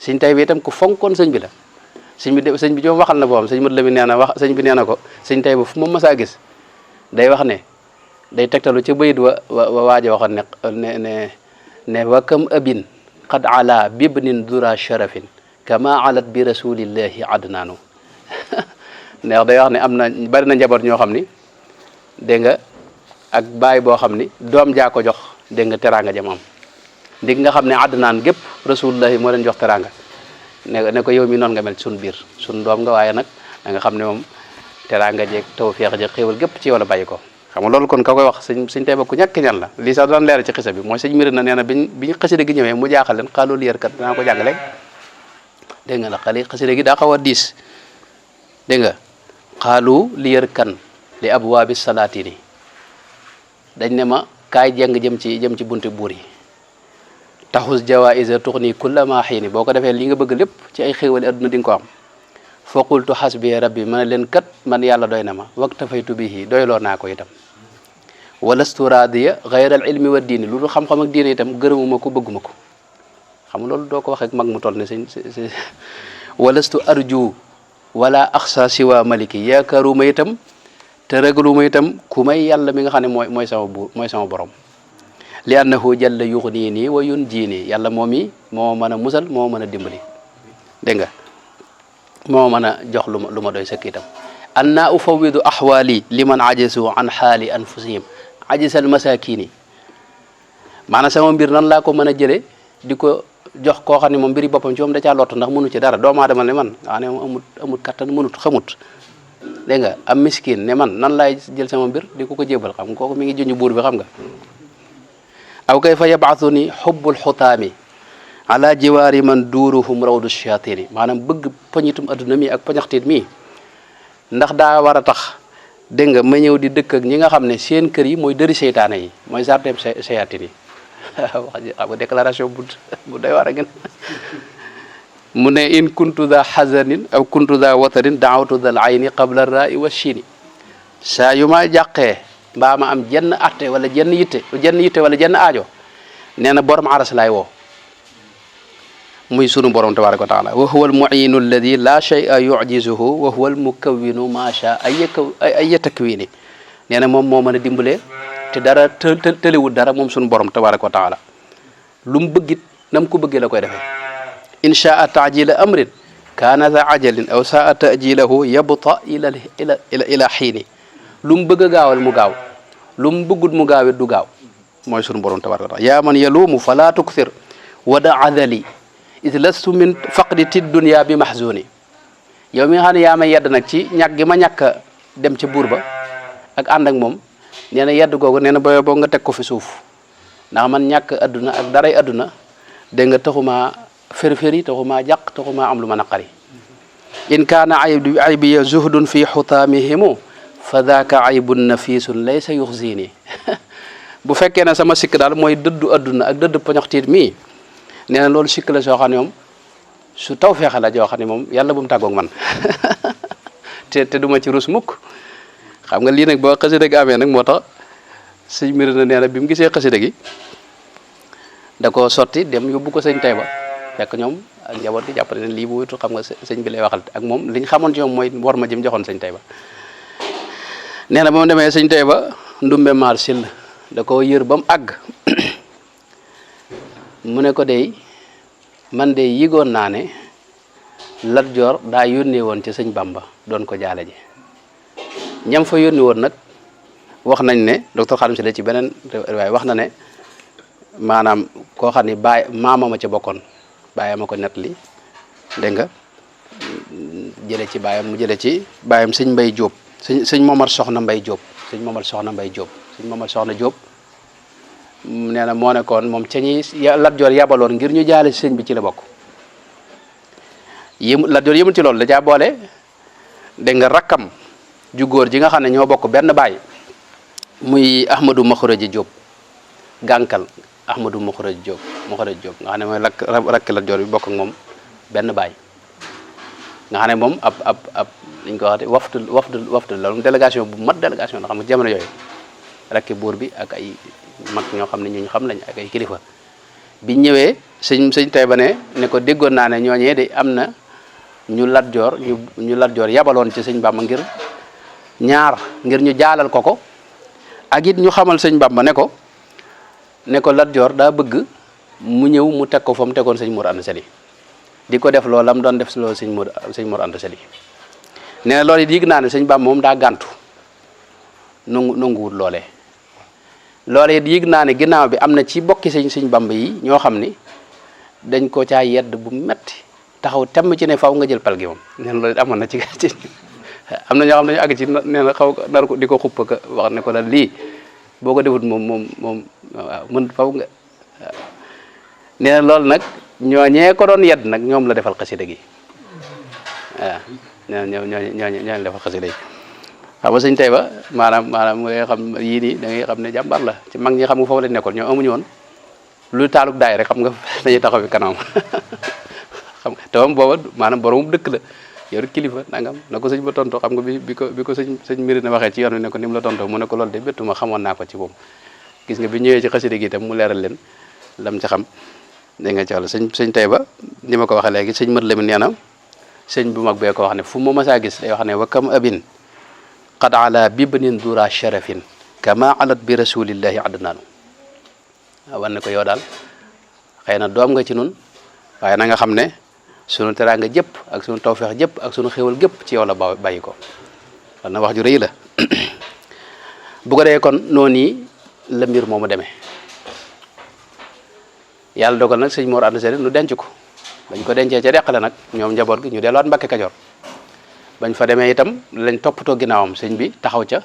sëñ Tayba itam ku fonkoon sëñ bi la sëñ bi ñoom waxal na boobam sëñ Mat Lamin nee na sëñ bi nee na ko sëñ Tayba fu ma mësaa gis day wax ne day tegtalu ci bayit wa waaja waxoon ne wa kam abin qad ala bibnin dura sharafin kama alat bi rasulillahi adnaanu neex day wax ne am na bari na njaboot ñoo xam ni dégg nga ak baay boo xam ni doom jaa ko jox dégg nga teraanga jam am ndig nga xam ne Adnaan gépp rasulullahi moo leen jox teraanga ne ko yow mi noonu nga mel suñ biir suñ doom nga waaye nag da nga xam ne moom teraanga jeeg tawfeex jeeg xéewal gépp ci yow la bàyyi ko xam nga loolu kon ka koy wax sëñ Tayba ku ñàkk ñan la lii sax daan leer ci xisa bi mooy sëñ Mirina nee na biñ xasida gi ñëwee mu jaaxal leen xaaloo li kat danaa ko jàngale dégg nga la xasida gi daa xaw a diis dégg nga xaalu li kan li abwaabi salaatini dañ ne ma kaay jeng jëm ci bunti buur yi taxus jawaïsa tuxni kulla ma xiini boo ko defee li nga bëgg lépp ci ay xéewali adduna di nga ko am fa qultu xasbi rabbi ma ne leen kat man yàlla doy na ma waktafaytu bihi doyloo naa ko itam walastu radiya gayra al ilmi wa diini lu dul xam-xam ak diine itam gërëmuma ko bëgguma ko xam nga loolu doo ko waxee ak mag mu toll ne sëñ walastu arju wala axsa siwa maliki yaakaaruma itam te ragaluma itam ku may yàlla mi nga xam ne mooy sama buur mooy sama borom li annahu jalla yuxnini wa yunjini yàlla moom yi moo mën a musal moo mën a dimbali dégg nga moo mën a jox lu ma doy sëkk itam anna ufawidu ahwali liman ajasu an xaali anfusihim ajisal masakini maanaam sama mbir nan laa ko mën a jële di ko jox koo xam ne moom mbiri boppam ci moom da caa lott ndax mënu ci dara doomu aadama ne man waa ne moom amut kattan mënut xamut dégg nga am miskin ne man nan laay jël sama mbir di ko jébal xam nga kooku mi ngi junj buur bi xam nga aw kayfa yabathuni xubbul xutaami ala jiwaari man duuruhum rawdu shayatini maanaam bëgg poñitum adduna mi ak poñaxtiit mi ndax daa war a tax dégg nga ma ñëw di dëkk ak ñi nga xam ne seen kër yi mooy dëri seytaane yi mooy jardin sayatine yi wax ji xam nga déclaration bu doy war a gën mu ne in kuntu da xazanin aw kuntu da watarin daawatu dal ayni qabla rai wa chini saa yu ma jàqee mbaa ma am jenn atte wala jenn yitte wala jenn aajo nee na borom aras laay woo muy sunu borom tabaraka wa taala wa huwa al muinu alladi la shay'a yujizuhu wa huwa al mukawwinu ma sha ay takwini nee na moom moo mën a dimbalee te dara tëliwul dara moom sunu borom tabaraka wa taala lu mu bëggit nam ko bëggee la koy defee in shaa taajila amrin kaana za ajalin aw saa tajilahu yabta ila xiini lu mu bëgg a gaawal mu gaaw lu mu bëggut mu gaawit du gaaw mooy sunu borom tabaraka wa taala yaa man yaluumu fala tukthir wada adali is lastu min faqdi ti dunya bi mahzuni yow mi nga xam ne yaa may yedd nag ci ñàkk gi ma ñàkk dem ca buur ba ak ànd ak moom nee na yedd googu nee na boo nga teg ko fi suuf ndax man ñàkk adduna ak daray adduna dégg nga taxumaa férféri taxumaa jàq taxumaa am lu ma naqari in kaana aybiya zuhdun fi xutaamihimu fa daaka aybun nafisun laysa yuxzini bu fekkee ne sama sikk daal mooy dëddu adduna ak dëdd poñoxtiit mii nee na loolu sikk la soo xam ne moom su taw feexe la joo xam ne moom yàlla bu mu tàggoog man te duma ci rus mukk xam nga lii nag boo xasida gi amee nag moo tax sëñ Mirina nee na bi mu gisee xasida gi da ko sotti dem yóbbu ko sëñ Tayba fekk ñoom ak njaboot gi jàppale ne lii bu wutul xam nga sëñ bi lay waxal ak moom liñ xamoon ci moom mooy war ma jëm joxoon sëñ Tayba nee na ba mu demee sëñ Tayba ndumbe maar sil da ko yër ba mu àgg mu ne ko dey man de yëgoon naa ne Lat Joor daa yónnee woon ci sëñ Bamba doon ko jaale ji ñam fa yónni woon nag wax nañ ne docteur Khadim Sylla ci beneen waaye wax na ne maanaam koo xam ne maamama ca bokkoon baayam ma ko nettali dégg nga jële ci baayam mu jële ci baayam sëñ Mbay Jóob sëñ Momar Soxna Mbay Jóob sëñ Momar Soxna Mbay Jóob sëñ Momar Soxna Jóob nee na moo nekkoon moom ca ñi Lat Joor yabaloon ngir ñu jaale sëñ bi ci la bokk Lat Joor yëmul ci loolu da caa boole dégg nga rakkam ju góor ji nga xam ne ñoo bokk benn baay muy Ahmadou Makhuraji Jóob gànkal Ahmadou Makhuraji Jóob nga xam ne mooy rakk Lat Joor bi bokk ak moom benn baay nga xam ne moom ab liñ ko waxee wafdu la délégation bu mat délégation la xam nga jamono yooyu rakki buur bi ak ay mag ñoo xam ne ñu xam lañ ak ay kilifa biñ ñëwee sëñ Tayba ne ko déggoon naa ne ñooñee de am na ñu Lat Joor ñu Lat Joor yabaloon ci sëñ Bamba ngir ñu jaalal ko ak it ñu xamal sëñ Bamba ne ko Lat Joor daa bëgg mu ñëw mu teg ko fa mu tegoon sëñ Mor Anta Sali di ko def loolu la mu doon def loolu sëñ Mor Anta Sali nee na loolu it yëg naa ne sëñ Bamba moom daa gàntu nanguwut loolee loolee yëg naa ne ginnaaw bi am na ci bokki sëñ Bamba yi ñoo xam ni dañ ko caa yedd bu metti taxaw temm ci ne faw nga jël pal gi moom neen loolu amoon na ci am na ñoo xam ne ñu àgg ci nee na xaw nar ko di ko xupp ka wax ne ko daal lii boo ko defut moom waaw mën faw nga waaw nee na loolu nag ñooñee ko doon yedd nag ñoom la defal xasida gi waaw nee na ñooñu defal xasida gi xam nga sëñ Tayba maanaam mu ngay xam yii nii da ngay xam ne jàmbar la ci mag ñi xam nga foofu lañ nekkoon ñoo amuñu woon lu taaluk daay rek xam nga dañuy taxaw fi kanam xam nga te moom booba maanaam borom dëkk la yor kilifa nangam na ko sëñ ba tonto xam nga bi ko sëñ mbiri na waxee ci yoon wi ne ko ni mu la tonto mu ne ko loolu de béttuma xamoon naa ko ci moom gis nga bi ñëwee ci xasida gi itam mu leeral leen lam ci xam dégg nga ci wàll sëñ Tayba ni ma ko waxee léegi sëñ Mat Lamin nee na sëñ bu mag bee ko wax ne fu ma masaa gis day wax ne wa kam abin qad ala bibnin dura sharafin kama alat bi rasulillahi adnaanu wan ne ko yow daal xëy na doom nga ci nun waaye na nga xam ne sunu teraanga jëpp ak sunu tawfeex jëpp ak sunu xéwal gépp ci yow la bàyyi ko kon na wax ju rëy la bu ko dee kon noonu yi la mbir moomu demee yàlla dogal nag sëñ Mor Anta Sali nu denc ko bañ ko dencee ca deqale nag ñoom njaboot gi ñu delluwaat Mbàkke Kajoor bañ fa demee itam lañ toppatoo ginnaawam sëñ bi taxaw ca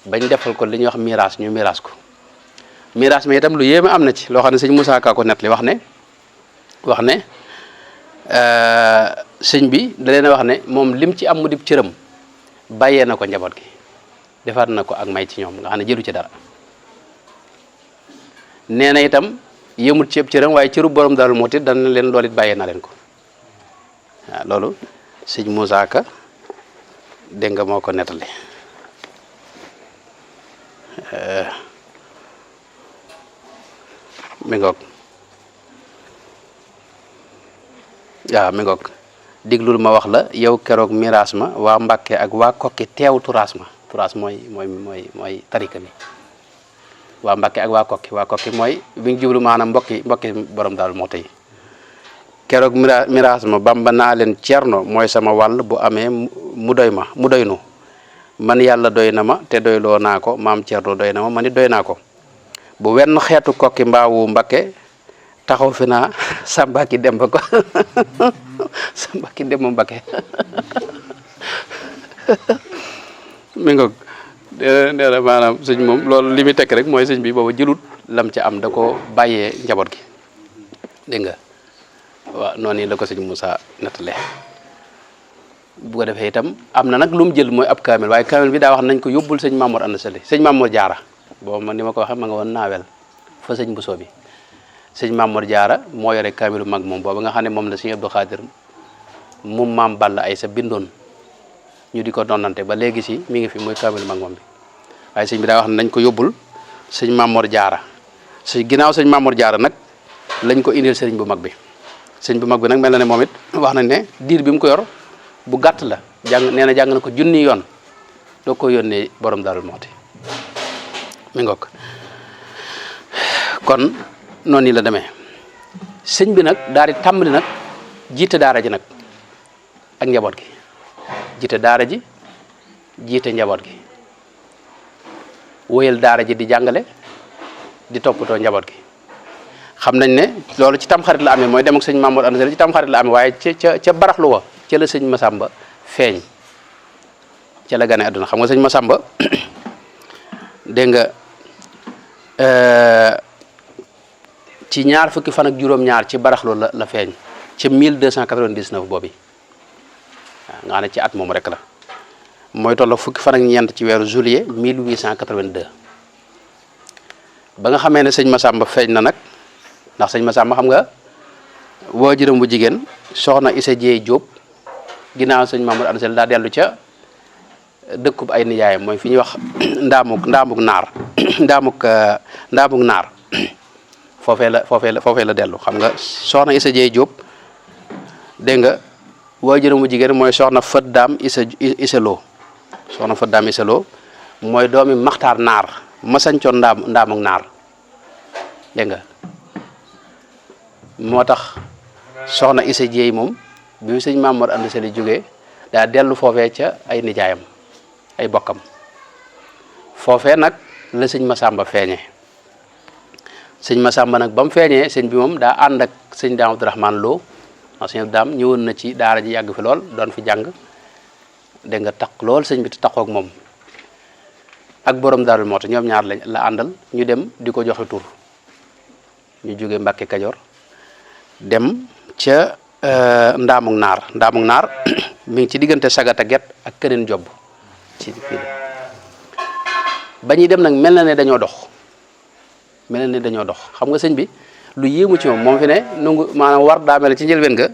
bañ defal ko li ñuy wax miraas ñu miraas ko miraas mi itam lu yéeme am na ci loo xam ne sëñ Moussa Ka ko net li wax ne sëñ bi da leen a wax ne moom lim ci am mu dib cëram bàyyee na ko njaboot gi defaat na ko ak may ci ñoom nga xam ne jëlu ci dara nee na itam yëmut ci cëram waaye cëru borom Daaru Muxti dana leen loolu it bàyyee na leen ko waaw loolu sëñ Moussa Ka dégg nga moo ko nettali mi ngoog waaw mi ngoog diglul ma wax la yow keroog miraas ma waa Mbàkke ak waa Kokki teew turaas ma turaas mooy tarika mi waa Mbàkke ak waa Kokki mooy bi ngi jublu maanaam mbokki borom Daaru Muxti keroog miraas ma Bamba naa leen Cerno mooy sama wàll bu amee mu doy nu man yàlla doy na ma te doyloo naa ko maam Cerno doy na ma man it doy naa ko bu wenn xeetu Kokki mbaawu Mbàkke taxaw fi naa Samba ki Demba ko Samba ki Demba Mbàkke mi ngoog nee na maanaam sëñ moom loolu li muy tekk rek mooy sëñ bi booba jëlut lam ca am da ko bàyyee njaboot gi dégg nga waaw noonu la ko sëñ Moussa nettale bu ko defee itam am na nag lu mu jël mooy ab kaamil waaye kaamil bi daa wax nañ ko yóbbul sëñ Mamour Anta Sali sëñ Mamour Diarra boobu man ni ma ko waxee ma nga woon naawel fa sëñ Bousso bi sëñ Mamour Diarra moo yore kaamilu mag moom booba nga xam ne moom la sëñ Abdou Khadir moom maam Balla ay sa bindoon ñu di ko donnante ba léegi si mi ngi fi muy kaamilu mag moom bi waaye sëñ bi daa wax ne nañ ko yóbbul sëñ Mamour Diarra ginnaaw sëñ Mamour Diarra nag lañ ko indil sëriñ bu mag bi sëñ bu mag bi nag mel na ne moom it wax nañ ne diir bi mu ko yor bu gàtt la nee na jàng na ko junni yoon doo ko yónnee borom Daaru Muxti mi ngoog kon noonu la demee sëñ bi nag daal di tàmbali nag jiite daara ji nag ak njaboot gi jiite daara ji jiite njaboot gi wóyal daara ji di jàngale di toppatoo njaboot gi xam nañ ne loolu ci tamxarit la amee mooy dem ak sëñ Mamour Anta Sali ci tamxarit la amee waaye ca baraxlu wa ca la sëñ Masamba feeñ ca la gane àdduna xam nga sëñ Masamba dégg nga ci ñaar fukki fan ak juróom-ñaar ci baraxlu la feeñ ca 1299 boobu waaw nga xam ne ci at moom rek la mooy toll fukki fan ak ñeent ci weeru juillet 1882 ba nga xamee ne sëñ Masamba feeñ na nag ndax sëñ Masamba xam nga waajuram bu jigéen soxna Issa Dieye Diop ginnaaw sëñ Mamour Anta Sali daa dellu ca dëkkub ay nijaayam mooy fi ñuy wax ndaamuk naar ndaamuk naar foofee la dellu xam nga soxna Issa Dieye Diop dégg nga waajuram bu jigéen mooy soxna Fëddaam Issa Lo soxna Fëddaam Issa Lo mooy doomi Maxtaar Naar ma sañcoon ndaamuk naar dégg nga moo tax soxna Issa Dieye moom bi mu sëñ Mamour Anta Sali jógee daa dellu foofee ca ay nijaayam ay bokkam foofee nag la sëñ Masamba feeñe sëñ Masamba nag ba mu feeñee sëñ bi moom daa ànd ak sëñ Daam Abdourahmane Lo ndax sëñ Daam ñëwoon na ci daara ji yàgg fi lool doon fi jàng dégg nga taq lool sëñ bi te taqoo ak moom ak borom Daarul Muxti ñoom ñaar la àndal ñu dem di ko joxe tur ñu jóge Mbàkke Kajoor dem ca Ndaamuk Naar mi ngi ci diggante Sagata Get ak Kërin Job ci fii ba ñuy dem nag mel na ne dañoo dox xam nga sëñ bi lu yéemu ci moom fi ne nungu maanaam war daa mel ci njëlbeen ga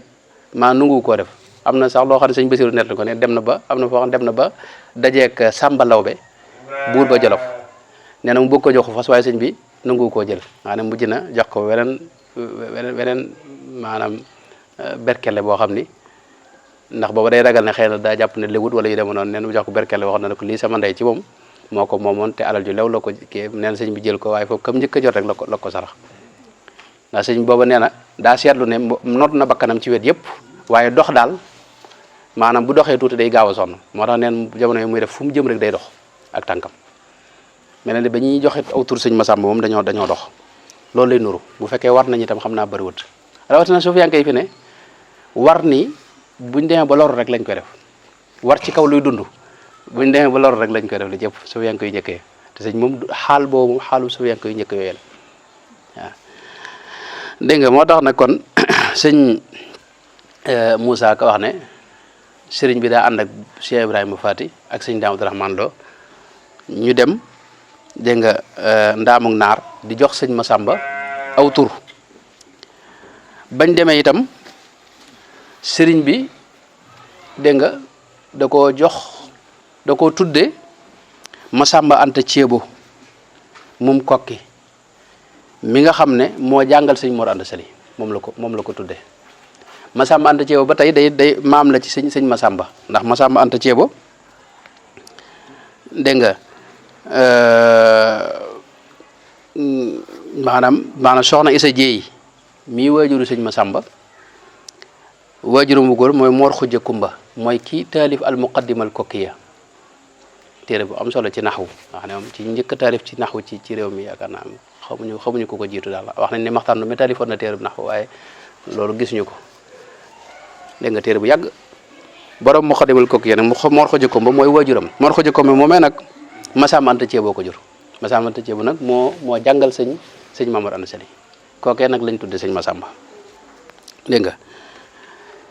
maanaam nungu koo def am na sax loo xam ne sëñ Basiru nett ko ne dem na ba am na foo xam ne dem na ba dajeek Sàmba Lawbe buur ba Jolof nee na mu bëgg ko jox fas waaye sëñ bi nungu koo jël maanaam mujj na jox ko weneen maanaam berkele boo xam ni ndax booba day ragal ne xëy na daa jàpp ne léwut wala yu demoon noonu neen mu jox ko berkele waxoon na ne ko lii sama ndey ci moom moo ko moomoon te alal ju lew la ko kii nee na sëñ bi jël ko waaye foofu comme njëkk a jot rek la ko sarax ndax sëñ booba nee na daa seetlu ne noot na bakkanam ci wet yëpp waaye dox daal maanaam bu doxee tuuti day gaaw a sonn moo tax neen jamono yi muy def fu mu jëm rek day dox ak tànkam mel na ne ba ñuy joxe aw tur sëñ Masamba moom dañoo dox loolu lay nuru bu fekkee war nañu itam xam naa bëriwut rawatina suufiyanke yi fi ne war ni buñ demee ba loru rek lañ koy def war ci kaw luy dund buñ demee ba loru rek lañ koy def li jëpp suufiyanke yu njëkkee te sëñ moom xaal boobu xaalu suufiyanke yu njëkk yooyu la waaw dégg nga moo tax nag kon sëñ Moussa Ka wax ne sëriñ bi daa ànd ak Cheikh Ibrahima Fati ak sëñ Daam Abdourahmane Lo ñu dem dégg nga Ndaamuk Naar di jox sëñ Masamba aw tur bañ demee itam sëriñ bi dégg nga da koo tudde Masamba Anta Ceebo moom kokki mi nga xam ne moo jàngal sëñ Mor Anta Sali moom la ko tudde Masamba Anta Ceebo ba tey day maam la ci sëñ Masamba ndax Masamba Anta Ceebo dégg nga maanaam soxna Isa Jéey mii waajuru sëñ Masamba waajuram bu góor mooy Mor Xujja Kumba mooy kii taalif al muqaddimal kokkiya téere bu am solo ci naxwu wax ne moom ci njëkk a taalif ci naxwu ci réew mi yaakaar naa xamuñu ko jiitu daal wax nañ ne Maxtaar Ndume taalifoon na téere bu naxwu waaye loolu gisuñu ko dégg nga téere bu yàgg borom muqaddimal kokkiya nag Mor Xujja Kumba mooy waajuram Mor Xujja Kumba moomee nag Masamba Anta Ceebo ko jur Masamba Anta Ceebo nag moo jàngal sëñ Mamoor Anta Sali kookee nag lañ tudde sëñ Masamba dégg nga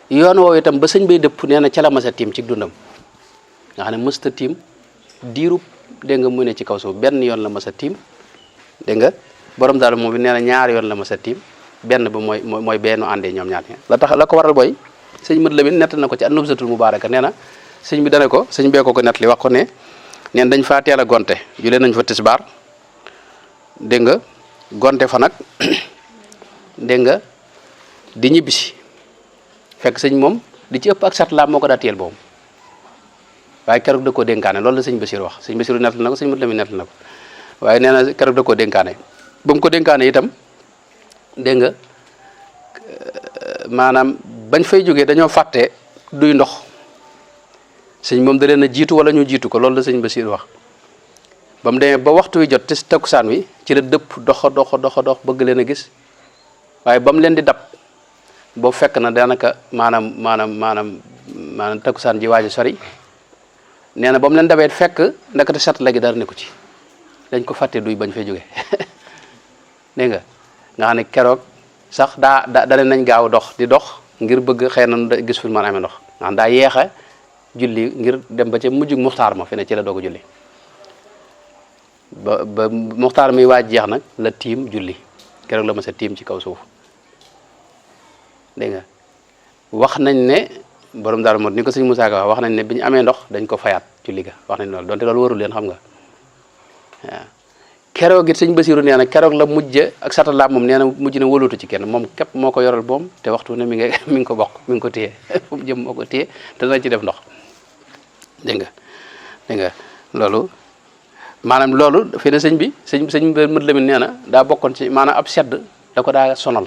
yoon woowu itam ba sëñ bay dëpp nee na ca la masa tiim ci dundam nga xam ne mësta tiim diirub dégg nga mu ne ci kaw suuf benn yoon la masa tiim dégg nga borom daal moom bi nee na ñaari yoon la masa tiim benn ba mooy benn àndee ñoom ñaar la ko waral booy sëñ Mat Lamin nett na ko ci an-Nubzatul Mubaaraka nee na sëñ bi dane ko sëñ bee ko nett li wax ko ne neen dañ faa teel a gonte julee nañ fa tisbaar dégg nga gonte fa nag dégg nga di ñibbisi fekk sëñ moom di ci ëpp ak satlaam moo ko daa teel boobu waaye keroog da koo dénkaane loolu la sëñ Basiir wax sëñ Basiir nett na ko sëñ Mat Lamin nett na ko waaye nee na keroog da koo dénkaane ba mu ko dénkaane itam dégg nga maanaam bañ fay jógee dañoo fàtte duy ndox sëñ moom da leen a jiitu wala ñu jiitu ko loolu la sëñ Basiir wax ba mu demee ba waxtu wi jot te takkusaan wi ci la dëpp dox bëgg leen a gis waaye ba mu leen di dab boobu fekk na daanaka maanaam takkusaan ji waaj a sori nee na ba mu leen dabee fekk ndakate sat léegi dara nekku ci dañ ko fàtte duy bañ fay jóge dégg nga xam ne keroog sax dale nañ gaaw dox ngir bëgg xëy na gis fu mën a amee ndox nga xam daa yeexa julli ngir dem ba ca mujjug muxtaar ma fi ne ci la doog a julli ba muxtaar mi waaj jeex nag la tiim julli keroog la ma sa tiim ci kaw suuf dégg nga wax nañ ne borom daal moo ni ko sëñ Moussa Ka wax nañ ne bi ñu amee ndox dañ ko fayaat julli ga wax nañ loolu donte loolu warul leen xam nga waaw keroog it sëñ Basiru nee na keroog la mujj ak satalaam moom nee na mujj na wóolutu ci kenn moom képp moo ko yoral moom te waxtu ne mi ngi ko bokk mi ngi ko téye fu mu jëm moo ko téye te dana ci def ndox dégg nga loolu maanaam loolu fi ne sëñ Mat Lamin nee na daa bokkoon ci maanaam ab sedd da ko daa sonal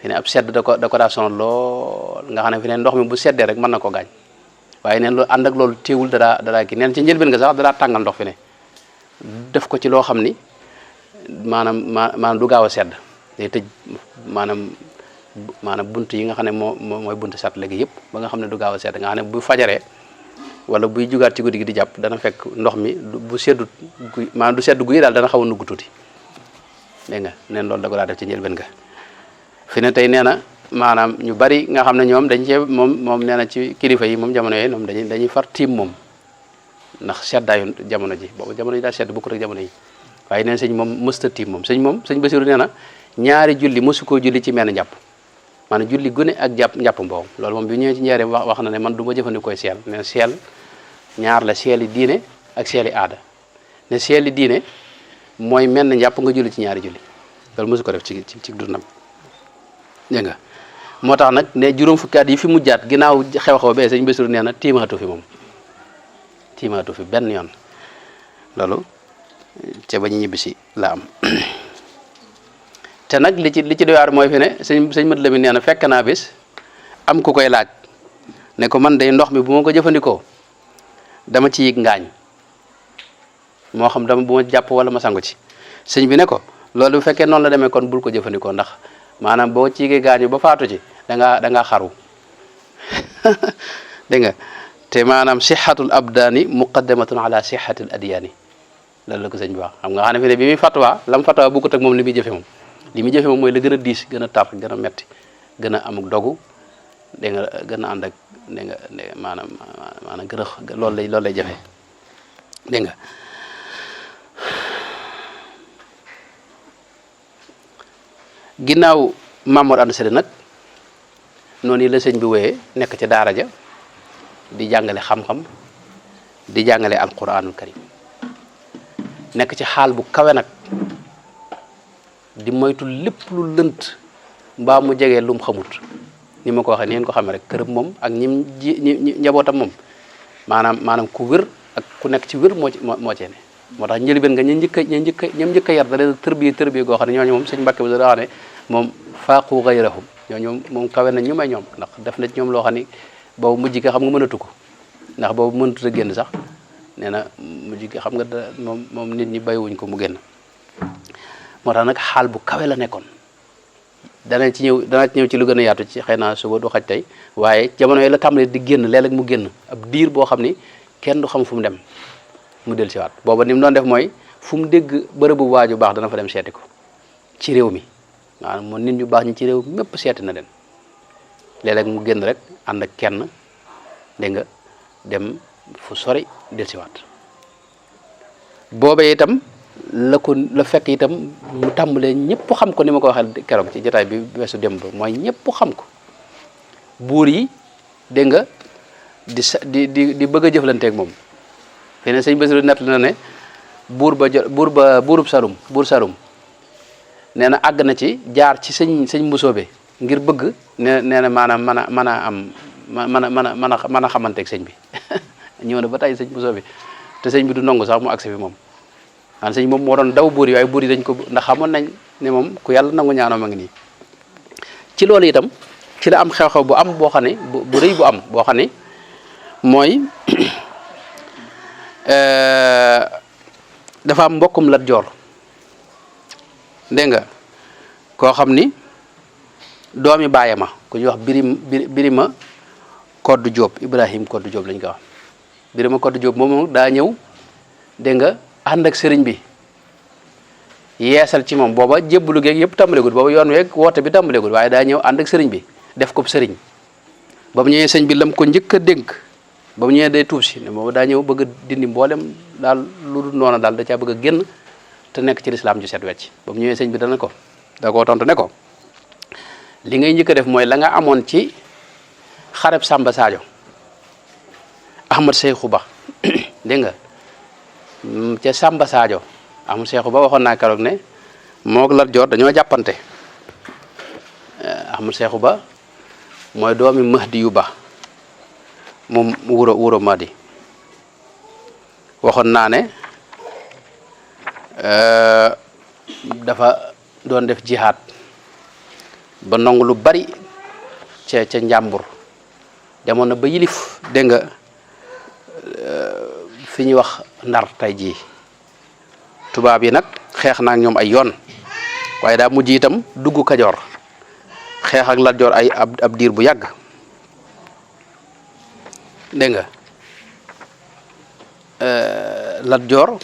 fi ne ab sedd da ko daa sonal lool nga xam ne fi ne ndox mi bu seddee rek mën na ko gaañ waaye neen loolu ànd ak loolu téewul dadaa kii neen ci njëlbeen nga sax dadaa tàngal ndox fi ne def ko ci loo xam ni maanaam du gaaw a sedd day tëj maanaam bunt yi nga xam ne mooy bunt sat léegi yëpp ba nga xam ne du gaaw a sedd nga xam ne bu fajaree wala buy jugaat ci guddi gi di jàpp dana fekk ndox mi bu seddut guy maanaam du sedd guy daal dana xaw a nugg tuuti dégg nga neen loolu da ko daa def ci njëlbeen nga fi ne tey nee na maanaam ñu bari nga xam ne ñoom dañ cee moom nee na ci kilifa yi moom jamono yooyu moom dañuy far tiim moom ndax seddaayu jamono ji boobu jamono ji daal sedd bu ko rek jamono yi waaye neen sëñ moom mësta tiim moom sëñ Basiru nee na ñaari julli mosu koo julli ci menn njàpp maanaam julli gune ak njàpp mboobu loolu moom bi ñëwee ci njëriñ wax na ne man du ma jëfandikoo seel ne seel ñaar la seeli diine ak seeli aada ne seeli diine mooy menn njàpp nga julli ci ñaari julli loolu mosu ko def ci dundam dégg nga moo tax nag ne juróom fukki at yi fi mujjaat ginnaaw xew-xew bee sëñ Basiru nee na tiimaatu fi moom tiimaatu fi benn yoon loolu ca ba ñu ñibbisi la am te nag li ci doy waar mooy fi ne sëñ Mat Lamin nee na fekk naa bis am ku koy laaj ne ko man day ndox mi bu ma ko jëfandikoo dama ci yëg ngaañ moo xam dama bu ma jàpp wala ma sangu ci sëñ bi ne ko loolu bu fekkee noonu la demee kon bul ko jëfandikoo ndax maanaam boo ci yëgee gaañu ba faatu ci da ngaa xaru dégg nga te maanaam sixatul abdaani muqaddamatun ala sixatil adyaani loolu la ko sëñ bi wax xam nga xam ne fi ne bi muy fatwa lam fatwa bu ko teg moom li muy jëfe moom li muy jëfe moom mooy la gën a diis gën a tar gën a metti gën a amuk dogu dégg nga gën a ànd ak dégg nga maanaam gën a loolu lay jëfe dégg nga ginnaaw Mamoor Anta Sali nag noonu la sëñ bi wéyee nekk ci daara ja di jàngale xam-xam di jàngale alquranul karim nekk ci xaal bu kawe nag di moytu lépp lu lënt mbaa mu jege lu mu xamut ni ma ko waxee ni ngeen ko xamee rek këram moom ak ñi njabootam moom maanaam ku wér ak ku nekk ci wér moo cee ne moo tax njëlbeen nga ñam njëkk a yar da leen tërbiye goo xam ne ñooñu moom sëñ Mbàkke bi da wax ne moom faaqu gayrahum ñooñu moom kawe nañ ñu may ñoom ndax def na ci ñoom loo xam ni boobu mujj gi xam nga mënatu ko ndax boobu mënatut a génn sax nee na mujj gi xam nga moom nit ñi bàyyiwuñ ko mu génn moo tax nag xaal bu kawe la nekkoon danaa ci ñëw ci lu gën a yaatu ci xëy naa suba du xaj tey waaye jamono yi la tàmbalee di génn léeg-léeg mu génn ab diir boo xam ni kenn du xam fu mu dem mu del siwaat booba ni mu doon def mooy fu mu dégg bërëbu waaju baax dana fa dem seeti ko ci réew mi maanaam moom nit ñu baax ñi ci réew mépp seeti na leen léeg-léeg mu génn rek ànd ak kenn dégg nga dem fu sori del siwaat boobee itam la fekk itam mu tàmbalee ñëpp xam ko ni ma ko waxee keroog ci jotaay bi weesu démb mooy ñëpp xam ko buur yi dégg nga di bëgg a jëflanteeg moom xëy na sëñ Basiru nett na ne buurub Salum nee na àgg na ci jaar ci sëñ Mbusoobe ngir bëgg nee na maanaam mën a xamanteeg sëñ bi ñëw na ba tey sëñ Mbusoobe te sëñ bi du nangu sax mu agsi fi moom an sëñ moom moo doon daw buur yi waaye buur yi dañ ko ndax xamoon nañ ne moom ku yàlla nangu ñaanoo ma ngi nii ci loolu itam ci la am xew-xew bu am boo xam ne bu rëy bu am boo xam ne mooy dafa am mbokkum Lat Joor dégg nga koo xam ni doomi bàyye ma ku ñuy wax Birima Koddu Jóob Ibrahim Koddu Jóob lañ ko wax Birima Koddu Jóob moom daa ñëw dégg nga ànd ak sëriñ bi yeesal ci moom booba jébbalu geeg yëpp tàmbaleegul booba yoon weeg woote bi tàmbaleegul waaye daa ñëw ànd ak sëriñ bi def ko sëriñ ba mu ñëwee sëñ bi lam ko njëkk a dénk ba mu ñëwee day tuub si ne booba daa ñëw bëgg a dindi mboolem daal lu dul noona daal da caa bëgg a génn te nekk ci lislaam ju set wecc ba mu ñëwee sëñ bi da koo tontu ne ko li ngay njëkk a def mooy la nga amoon ci xareb Samba Sadio Ahmad Seyxu Ba dégg nga ca Samba Sadio Ahmad Seyxu Ba waxoon naa keroog ne moog Lat Joor dañoo jàppante Ahmad Seyxu Ba mooy doomi Mahdi yu Ba moom wuro Mahdi waxoon naa ne dafa doon def jihaad ba nangu lu bari ca njàmbur demoon na ba yilif dégg nga fi ñuy wax Ndar tey jii tubaab yi nag xeex na ak ñoom ay yoon waaye daa mujj itam dugg Kajoor xeex ak Lat Joor ay ab diir bu yàgg dégg nga Lat Joor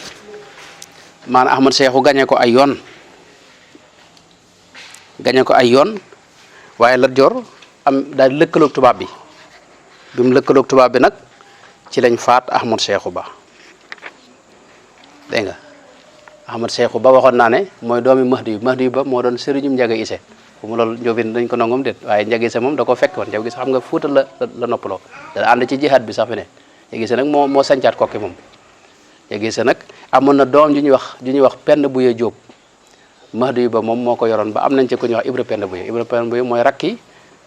maanaam Ahmad Seexu gañe ko ay yoon waaye Lat Joor am daal di lëkkaloog tubaab bi mu lëkkaloog tubaab bi nag ci lañ faat Ahmad Seexu Ba dégg nga Ahmad Seexu Ba waxoon naa ne mooy doomi Mahdi Ba moo doon sëriñum Njaga Ise fu mu loolu njóobin dañ ko nangom déet waaye Njaga Ise moom da ko fekk woon Njaga Ise xam nga Fuuta la noppaloo dana ànd ci jihaad bi sax fi ne Njaga Ise nag moo sancaat Kokki moom Njaga Ise nag amoon na doom ju ñuy wax Penda Buye Jóob Mahdi Ba moom moo ko yoroon ba am nañ ci ku ñuy wax Ibra Penda Buye mooy rakki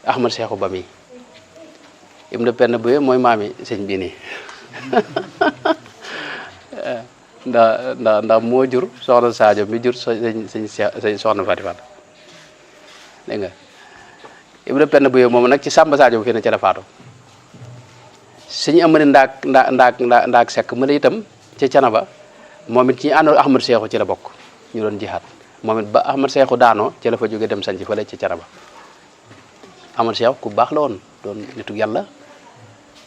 Ahmad Seexu Ba mi Ibra Penda Buye mooy maami sëñ bii nii ndax moo jur soxna Sadio mi jur sëñ soxna Faty Fall dégg nga Ibra Penda Buye moom nag ci Samba Sadio bu fi ne ca la faatu sëñ Amari ndaak Sekk mu ne itam ca Canaba moom it ci àndoon Ahmad Seexu ci la bokk ñu doon jihaat moom it ba Ahmad Seexu daanoo ci la fa jóge dem sanc fële ci Canaba Ahmad Seexu ku baax la woon doon nitu yàlla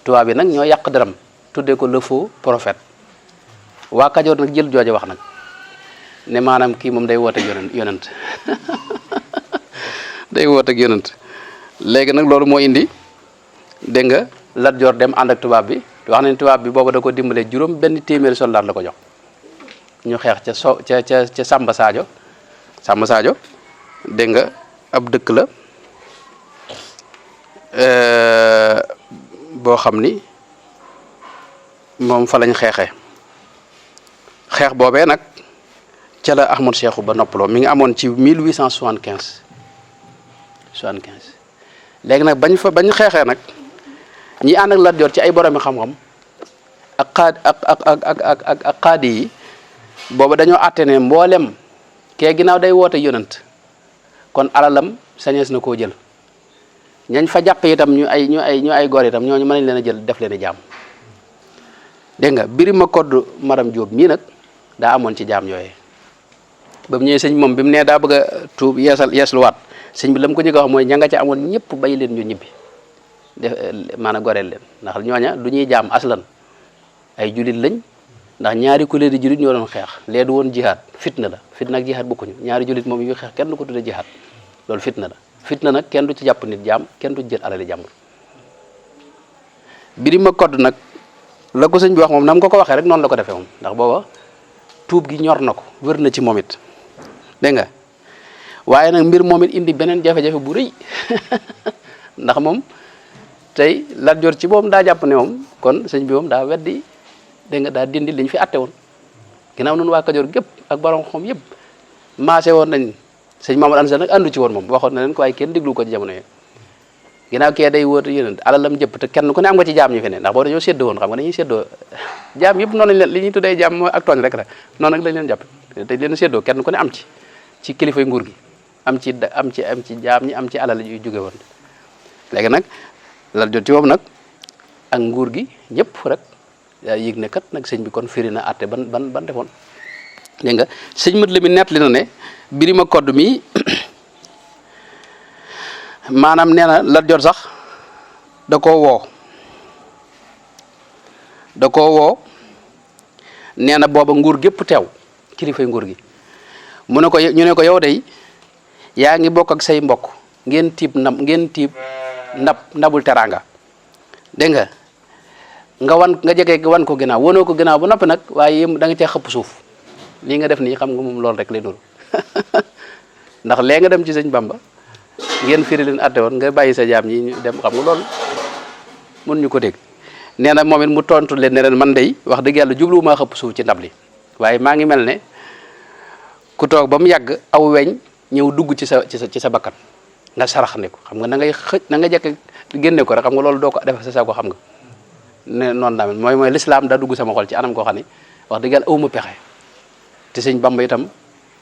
tubaab bi nag ñoo yàq dërëm tuddee ko le faux prophète waa Kajoor nag jël jooje wax nag ne maanaam kii moom day woote yonent day woote yonent léegi nag loolu moo indi dégg nga Lat Joor dem ànd ak tubaab bi wax nañ tubaab bi boobu da ko dimbalee juróom benn téeméeri soldat la ko jox ñu xeex ca Samba Sadio dégg nga ab dëkk la boo xam ni moom fa lañ xeexee xeex boobee nag ca la Ahmad Seexu Ba noppaloo mi ngi amoon ci 1875 léegi nag bañ xeexee nag ñi ànd ak Lat Joor ci ay boromi xam-xam ak xaadi yi booba dañoo àtte ne mboolem kee ginnaaw day woote yonent kon alalam sañees na koo jël ñañ fa jàpp itam ñu ay góor itam ñooñu mën nañ leen a jël def leen a jaam dégg nga Birima Kodd Maram Jóob mii nag daa amoon ci jaam yooyee ba mu ñëwee sëñ moom bi mu nee daa bëgg a tuub yeesluwaat sëñ bi la mu ko njëkk a wax mooy ña nga ca amoon ñëpp bay leen ñu ñibbi def maanaam goreel leen ndax ñooña du ñuy jaam aslan ay julit lañ ndax ñaari kuréel di julit ñoo doon xeex lee du woon jihaad fitna ak jihaad bokkuñu ñaari julit moom yu xeex kenn du ko tuddee jihaad loolu fitna nag kenn du ci jàpp nit jaam kenn du ci jël alali jàmbur Birima Kodd nag la ko sëñ bi wax moom na mu ko waxee rek noonu la ko defee moom ndax booba tuub gi ñor na ko wër na ci moom it dégg nga waaye nag mbir moom it indi beneen jafe-jafe bu rëy ndax moom tey Lat Joor ci moom daa jàpp ne moom kon sëñ bi moom daa weddi dégg nga daa dindi liñ fi atte woon ginnaaw noonu waa Kajoor gépp ak borom xam yëpp maase woon nañ sëñ Mamadou Anta nag àndu ci woon moom waxoon na leen ko waaye kenn déglu ko ci jamono yi ginnaaw kee day wóote yonent alalam jëpp te kenn ku ne am nga ci jaam ñi fi ne ndax boo dañoo séddoo woon xam nga dañuy séddoo jaam yëpp noonu lañ leen li ñuy tuddee jaam mooy ak tooñ rek la noonu nag lañ leen jàpp te leen séddoo kenn ku ne am ci kilifay nguur gi am ci jaam ñi am ci alal yu jóge woon léegi nag Lat Joor ci moom nag ak nguur gi ñëpp rek yaa yëg ne kat nag sëñ bi kon firi na àtte ban defoon dégg nga sëñ mat la mi nett li na ne Birima Kodd mi maanaam nee na Lat Joor sax da koo woo nee na booba nguur gépp teew kilifay nguur gi mu ne ko ñu ne ko yow day yaa ngi bokk ak say mbokk ngeen tiib ndabul teraanga dégg nga jege wan ko ginnaaw wanoo ko ginnaaw ba noppi nag waaye da nga cee xëpp suuf lii nga def nii xam nga moom loolu rek lay dul ndax lee nga dem ci sëñ Bamba ngeen firi leen atte woon nga bàyyi sa jaam ñi ñu dem xam nga loolu mën ñu ko dégg nee na moom it mu tontu leen ne leen man day wax dëgg yàlla jubluwumaa xëpp suuf ci ndab li waaye maa ngi mel ne ku toog ba mu yàgg aw weñ ñëw dugg ci sa bakkan nga sarax ne ko xam nga na nga jekk génne ko rek xam nga loolu doo ko def sa ko xam nga ne noonu tamit mooy lislaam daa dugg sama xol ci anam koo xam ne wax dëgg yàlla awuma pexe te sëñ Bamba itam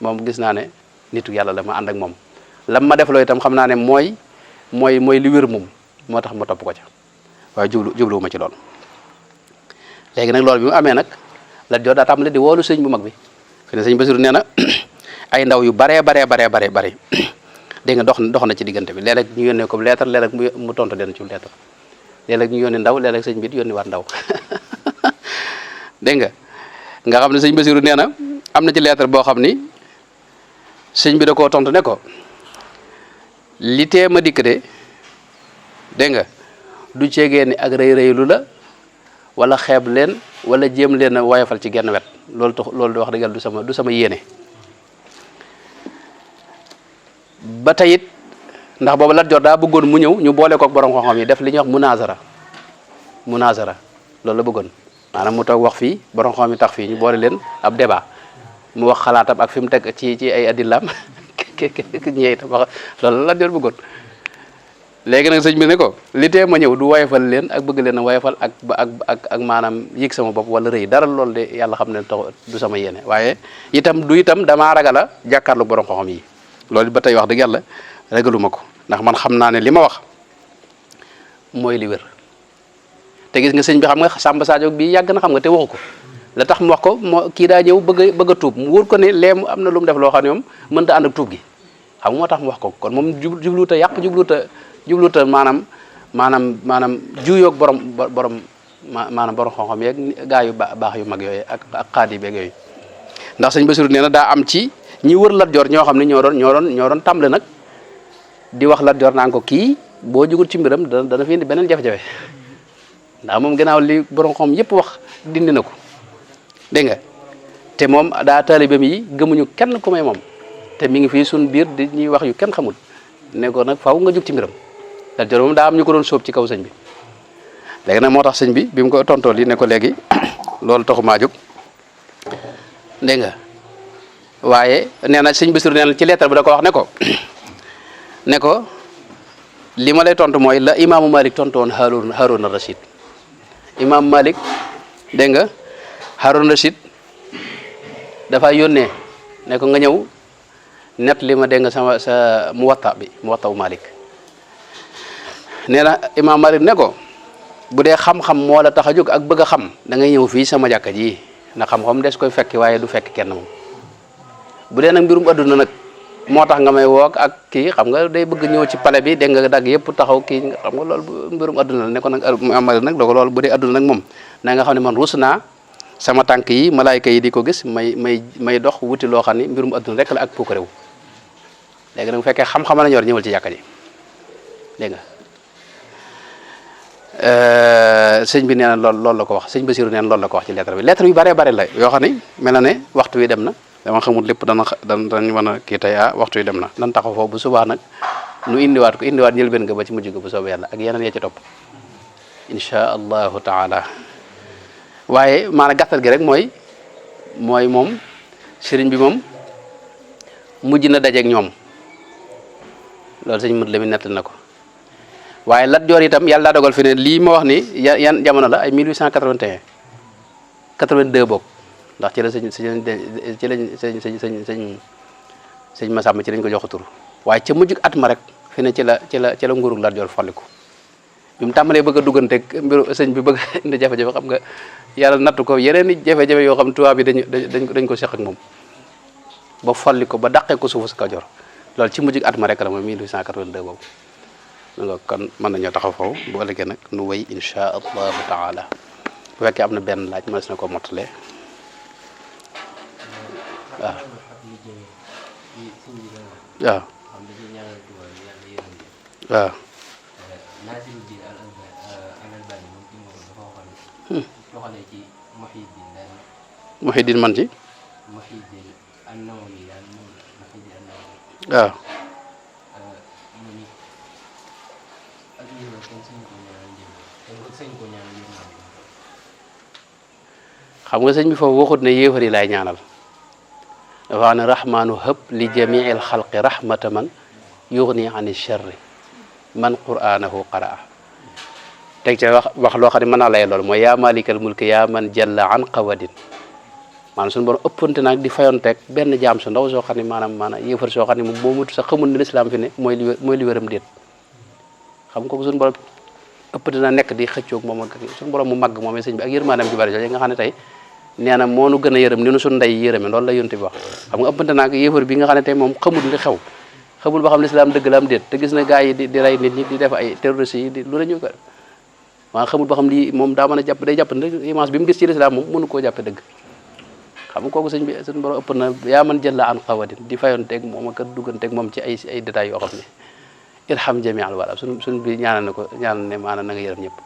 moom gis naa ne nitu yàlla la ma ànd ak moom lam ma def loo itam xam naa ne mooy li wér moom moo tax ma topp ko ca waaye jubluwuma ci loolu léegi nag loolu bi mu amee nag Lat Joor daa tàmbali di woolu sëñ bu mag bi fi ne sëñ Basiru nee na ay ndaw yu baree bare dégg nga dox na ci diggante bi léeg-léeg ñu yónnee ko lettre léeg-léeg mu tontu leen ci lettre léeg-léeg ñu yónnee ndaw léeg-léeg sëñ bi yónni waat ndaw dégg nga xam ne sëñ Basiru nee na am na ci lettre boo xam ni sëñ bi da koo tontu ne ko li tee ma dikk de dégg nga du ceegee ni ak rëy-rëylu la wala xeeb leen wala jéem leen a woyofal ci genn wet loolu di wax dëgg yàlla du sama yéene ba tey it ndax boobu Lat Joor daa bëggoon mu ñëw ñu boole kook borom xam-xam yi def li ñuy wax munazara loolu la bëggoon maanaam mu toog wax fii borom xam-xam yi tax fii ñu boole leen ab débat mu wax xalaatam ak fi mu teg ci ay adillam ñee itam wax loolu la Lat Joor bëggoon léegi nag sëñ bi ne ko li tee ma ñëw du woyofal leen ak bëgg leen a woyofal ak maanaam yëg sama bopp wala rëy dara loolu de yàlla xam ne tax du sama yéene waaye itam damaa ragal a jàkkaarlu borom xam-xam yi loolu ba tey wax dëgg yàlla ragaluma ko ndax man xam naa ne li ma wax mooy li wér te gis nga sëñ bi xam nga Samba Sadio bi yàgg na xam nga te waxu ko la tax mu wax ko kii daa ñëw bëgg a tuub mu wóor ko ne lee am na lu mu def loo xam ne moom mënta ànd ak tuub gi xam nga moo tax mu wax ko kon moom jubluuta yàq jubluuta maanaam juuyoog borom xam-xam yeeg gaa yu baax yu mag yooyu ak xaadi beeg yooyu ndax sëñ Bassirou nee na daa am ci ñi wër Lat Joor ñoo xam ne ñoo doon tàmbale nag di wax Lat Joor naan ko kii boo jugul ci mbiram dana fi indi beneen jafe-jafe ndax moom gannaaw li borom xam yëpp wax dindi na ko dégg nga te moom daa taalibeem yi gëmuñu kenn ku may moom te mi ngi fii suñ biir di ñuy wax yu kenn xamul ne ko nag faaw nga jug ci mbiram Lat Joor moom daa am ñu ko doon sóob ci kaw sëñ bi léegi nag moo tax sëñ bi mu ko tontoo li ne ko léegi loolu taxumaa jóg dégg nga waaye nee na sëñ Bassirou nee na ci lettre bi da ko wax ne ko li ma lay tontu mooy la imaamu Malik tontu woon Haroun Rachid imaamu Malik dégg nga Haroun Rachid dafa yónnee ne ko nga ñëw net li ma dégg nga sa muwatta wu Malik nee na imaam Malik ne ko bu dee xam-xam moo la tax a jóg ak bëgg a xam da ngay ñëw fii sama jàkka ji ndax xam-xam des koy fekki waaye du fekk kenn moom bu dee nag mbirum adduna nag moo tax nga may woog ak kii xam nga day bëgg ñëw ci pale bi dégg nga dagg yëpp taxaw kii xam nga loolu mbirum adduna la ne ko nag amal nag doog loolu bu dee adduna nag moom na nga xam ne man rus naa sama tànk yi malaayka yi di ko gis may dox wuti loo xam ne mbirum adduna rek la ak puuk réew léegi nag bu fekkee xam-xam la ñor ñëwal ci jàkka ji dégg nga sëñ bi nee na loolu la ko wax sëñ Bassirou nee na loolu la ko wax ci lettre bi lettre yu bare la yoo xam ne mel na ne waxtu wi dem na dama xamul lépp danañ mën a kii tey waxtu wi dem na nan taxaw foofu bu subaa nag nu indiwaat njëlbeen nga ba ci mujj ga bu soobee yàlla ak yeneen ya ci topp insha allahu taala waaye maanaam gàttal gi rek mooy moom sëriñ bi moom mujj na dajeeg ñoom loolu sëñ mët la mi nettali na ko waaye Lat Joor itam yàlla daa dogal fi ne lii ma wax ni yan jamono la ay 1881 82 bokk ndax ci la sëñ Masamba ci lañ ko jox tur waaye ca mujj at ma rek fi ne ci la nguurug Lat Joor folliku bi mu tàmbalee bëgg a dugganteeg mbiru sëñ bi bëgg indi jafe-jafe xam nga yàlla nattu ko yeneen i jafe-jafe yoo xam tubaab bi dañ ko seq ak moom ba folli ko ba dàqee ko suufu si Kajoor loolu ci mujj at ma rek la mooy 1882 boobu kon mën nañoo taxaw foofu bu ëllëgee nag nu wéy insha allahu taala bu fekkee am na benn laaj ma na ko mottalee waaw waaw waaw Muhyiddin man ci waaw xam nga sëñ bi foofu waxut ne yéefar yi laay ñaanal dafa wax ne rahmaanu hëb li jamiil xalqi rahmata man yughni ani sharri man qur'anahu qaraa teg ca wax loo xam ne mën naa lay loolu mooy yaa malikal mulki yaa man jalla an qawadin maanaam suñu borom ëppante nag di fayonteeg benn jaam su ndaw soo xam ne maanaam yéefar soo xam ne moom boo mutu sax xamul ne lislaam fi ne mooy li wéram déet xam nga ko suñu borom ëppante na nekk di xëccoog moom ak suñu borom mu màgg moom sëñ bi ak yërmaanam ju bari jooju nga xam ne tey nee na moo nu gën a yërëm ni nu suñ ndey yërëme loolu la yonent bi wax xam nga ëppante naa ko yéefar bi nga xam ne tey moom xamul li xew xamul ba xam lislaam dëgg la am déet te gis na gaa yi di rey nit ñi di def ay terroristes yi di lu la ñu ko waa xamul ba xam lii moom daa mën a jàpp day jàpp ne image bi mu gis ci lislaam moom mënu koo jàppe dëgg xam nga kooku sëñ bi suñu borom ëpp na yaa man jël la an xawadin di fayonteeg moom ak dugganteeg moom ci ay détails yoo xam ne irham jami al wala suñ bi ñaanal na ko ñaanal ne maanaam na nga yërëm ñëpp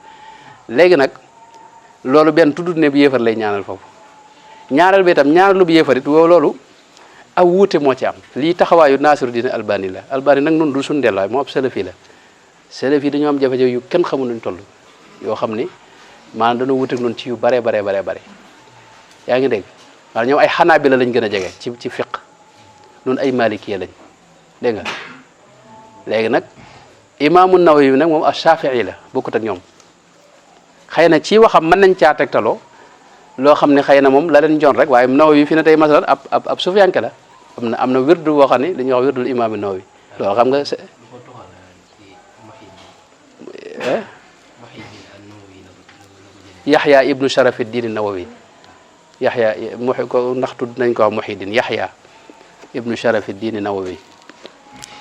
léegi nag loolu benn tuddut ne bu yéefar lay ñaanal foofu ñaareel bi itam ñaanalu bu yéefar it loolu aw wuute moo ci am lii taxawaayu Nasiruddin Albani la Albani nag noonu du suñu delluwaay moo ab salafi la salafi dañoo am jafe-jafe yu kenn xamul nuñ toll yoo xam ni maanaam dañoo wuteeg noonu ci yu bare yaa ngi dégg waaw ñoom ay xanaabila lañ gën a jege ci fiq noonu ay malikiya lañ dégg nga léegi nag imaamu Nawawi nag moom Shafii la bokkut ak ñoom xëy na ci waxam mën nañ caa tegtaloo loo xam ne xëy na moom la leen joon rek waaye Nawawi fi ne tey masalan ab sufiyanke la am na wirdu boo xam ne dañuy wax wirdul imaamu Nawawi loolu xam nga Yaxya ibnu Sharafiddin Nawawi Yaxya ko ndax tudd nañ ko wax Muhyiddin Yaxya ibnu Sharafiddin Nawawi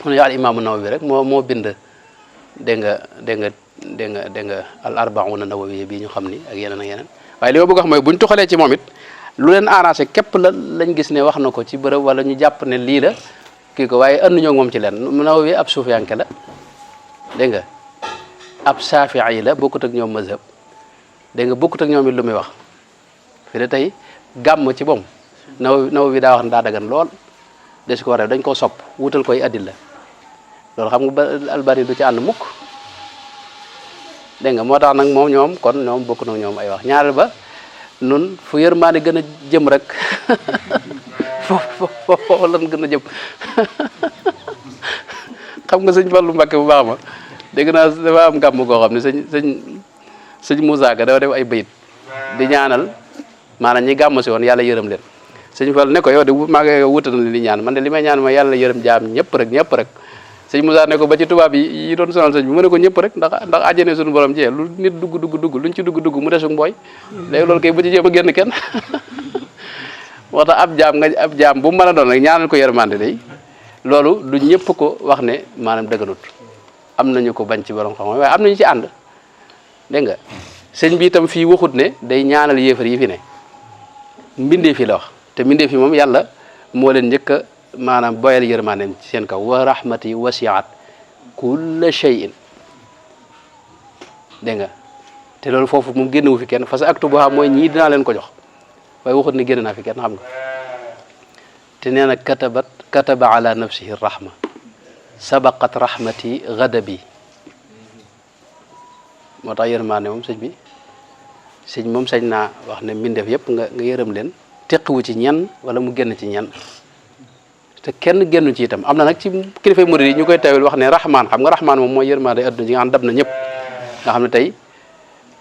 kon al imaamu Nawawi rek moo bind dégg nga al arbauna Nawawi bii ñu xam ni ak yeneen waaye li ma bëgg a wax mooy buñ tuxalee ci moom it lu leen arrangé képp lañ gis ne wax na ko ci bërëb wala ñu jàpp ne lii la kii ko waaye anduñoo moom ci leen Nawawi ab suufiyanke la dégg nga ab Shafii la bokkut ak ñoom mazhab dégg nga bokkut ak ñoom it lu muy wax fi de tey gàmm ci moom Nawawi daa wax ne daa dagan lool des ko war dañ koo sopp wutal koy addil la loolu xam nga ba Albani du ci ànd mukk dégg nga moo tax nag moom ñoom kon ñoom bokk na ñoom ay wax ñaareel ba nun fu yërmaande gën a jëm rek foofu lan gën a jëm xam nga sëñ Fallu Mbàkke bu baax ma dégg naa dafa am gàmm koo xam ne sëñ Moussa Ka dafa def ay bayit di ñaanal maanaam ñi gàmm si woon yàlla yërëm leen sëñ Fallu ne ko yow de maa ngi wuta na li ñaan man de li may ñaan ma yàlla yërëm jaam ñëpp rek sëñ Moussa ne ko ba ci tubaab yi doon sonal sëñ bi mu ne ko ñëpp rek ndax àjjane suñu borom jee lu nit dugg luñ ci dugg mu desug mbooy léegi loolu kay bu ci jéem a génn kenn moo tax ab jaam bu mu mën a doon rek ñaanal ko yërmande day loolu du ñëpp ko wax ne maanaam dëgganut am nañu ko bañ ci borom xam waaye am nañu ci ànd dégg nga sëñ bi itam fii waxut ne day ñaanal yéefar yi fi ne mbindee fi la wax te mbindee fi moom yàlla moo leen njëkk a maanaam boyal yërmandeem ci seen kaw wa rahmati wasiat kulla shay'in dégg nga te loolu foofu moom génnewu fi kenn parce que aktubuha mooy ñii dinaa leen ko jox waaye waxut ne génn naa fi kenn xam nga te nee na kataba ala nafsihi rahma sabaqat rahmati ghadabi moo tax yërmande moom sëñ moom sañ naa wax ne mbindeef yëpp nga yërëm leen teqiwu ci ñenn wala mu génn ci ñenn te kenn génnu ci itam am na nag ci kilifa murid yi ñu koy tawil wax ne rahmaan xam nga rahmaan moom mooy yërmande adduna ji nga xam dab na ñëpp nga xam ne tey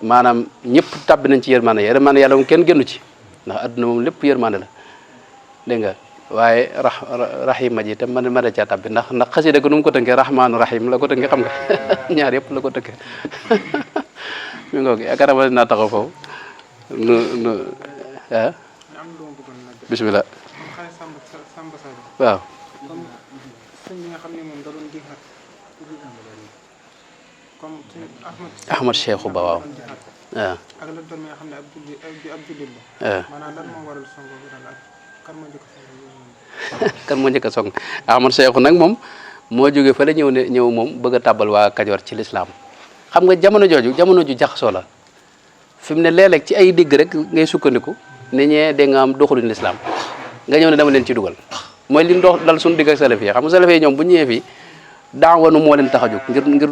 maanaam ñëpp tabbi nañ ci yërmande yàlla moom kenn génnu ci ndax adduna moom lépp yërmande la dégg nga waaye rahima ji itam ma da caa tabbi ndax xasida ko nu mu ko tënkee rahmaanu rahim la ko tënkee xam nga ñaar yëpp la ko tënkee mi ngoog yaakaar naa dinaa taxaw foofu bismillah waaw Ahmad Cheikhou Ba waaw kan moo njëkk a song Ahmad Cheikhou nag moom moo jóge fa la ñëw moom bëgg a tàbbal waa Kajoor ci lislaam xam nga jamono ju jaxasoo la fi mu ne léeg-léeg ci ay digg rek ngay sukkandiku ne ñee dégg nga am doxaluñ lislaam nga ñëw ne dama leen ci dugal mooy li dox dal suñu digg ak salaf yi xam nga salaf yi ñoom bu ñëwee fii daawanu moo leen tax a jóg ngir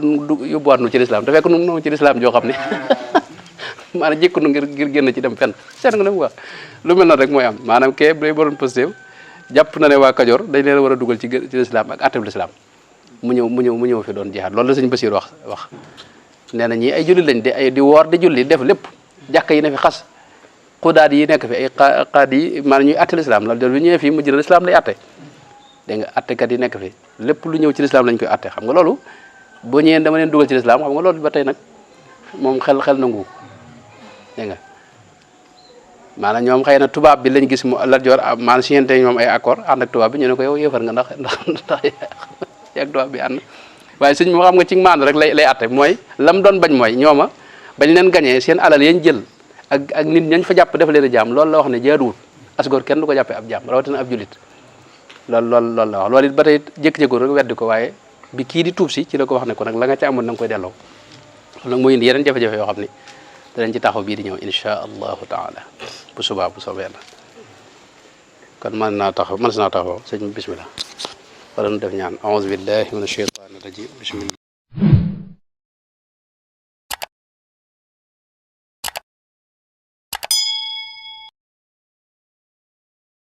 yóbbuwaat nu ci lislaam te fekk nu noonu ci lislaam joo xam ne maanaam jékku nu ngir génn ci dem fenn seet nga ne mu wax lu mel noonu rek mooy am maanaam kee day borom positif jàpp na ne waa Kajoor dañ leen war a dugal ci lislaam ak atteb lislaam mu ñëw fi doon jihaad loolu la sëñ Basiir wax nee na ñii ay julli lañ di woor di julli def lépp jàkka yi ne fi xas xudaat yi nekk fi ay xaad yi maanaam ñuy atte lislaam la doon bi ñëwee fii mu jël lislaam lay atte dégg nga attekat yi nekk fi lépp lu ñëw ci lislaam lañ koy atte xam nga loolu boo ñëwee dama leen dugal ci lislaam xam nga loolu ba tey nag moom xel nangu dégg nga maanaam ñoom xëy na tubaab bi lañ gis mu Lat Joor maanaam siyente ñoom ay accord ànd ak tubaab bi ñu ne ko yow yéefar nga ndax yaag tubaab bi ànd waaye sëñ moo xam nga ci maandu rek lay atte mooy lam doon bañ mooy ñooma bañ leen gañee seen alal yañ jël ak nit ñañ fa jàpp def leen a jaam loolu la wax ne jaaduwut asgor kenn du ko jàppee ab jaam rawatina ab julit loolu la wax loolu it ba tey jékki-jékki rek weddi ko waaye bi kii di tuub si ci la ko wax ne ko nag la nga ca amoon na nga koy delloo loolu nag mooy indi yeneen jafe-jafe yoo xam ni danañ ci taxaw bii di ñëw insha allahu taala bu subaa bu soobee yàlla kon mën naa taxaw sëñ bi bismillah wala nu def ñaan a'udhu billahi minash shaitanir rajim bismillah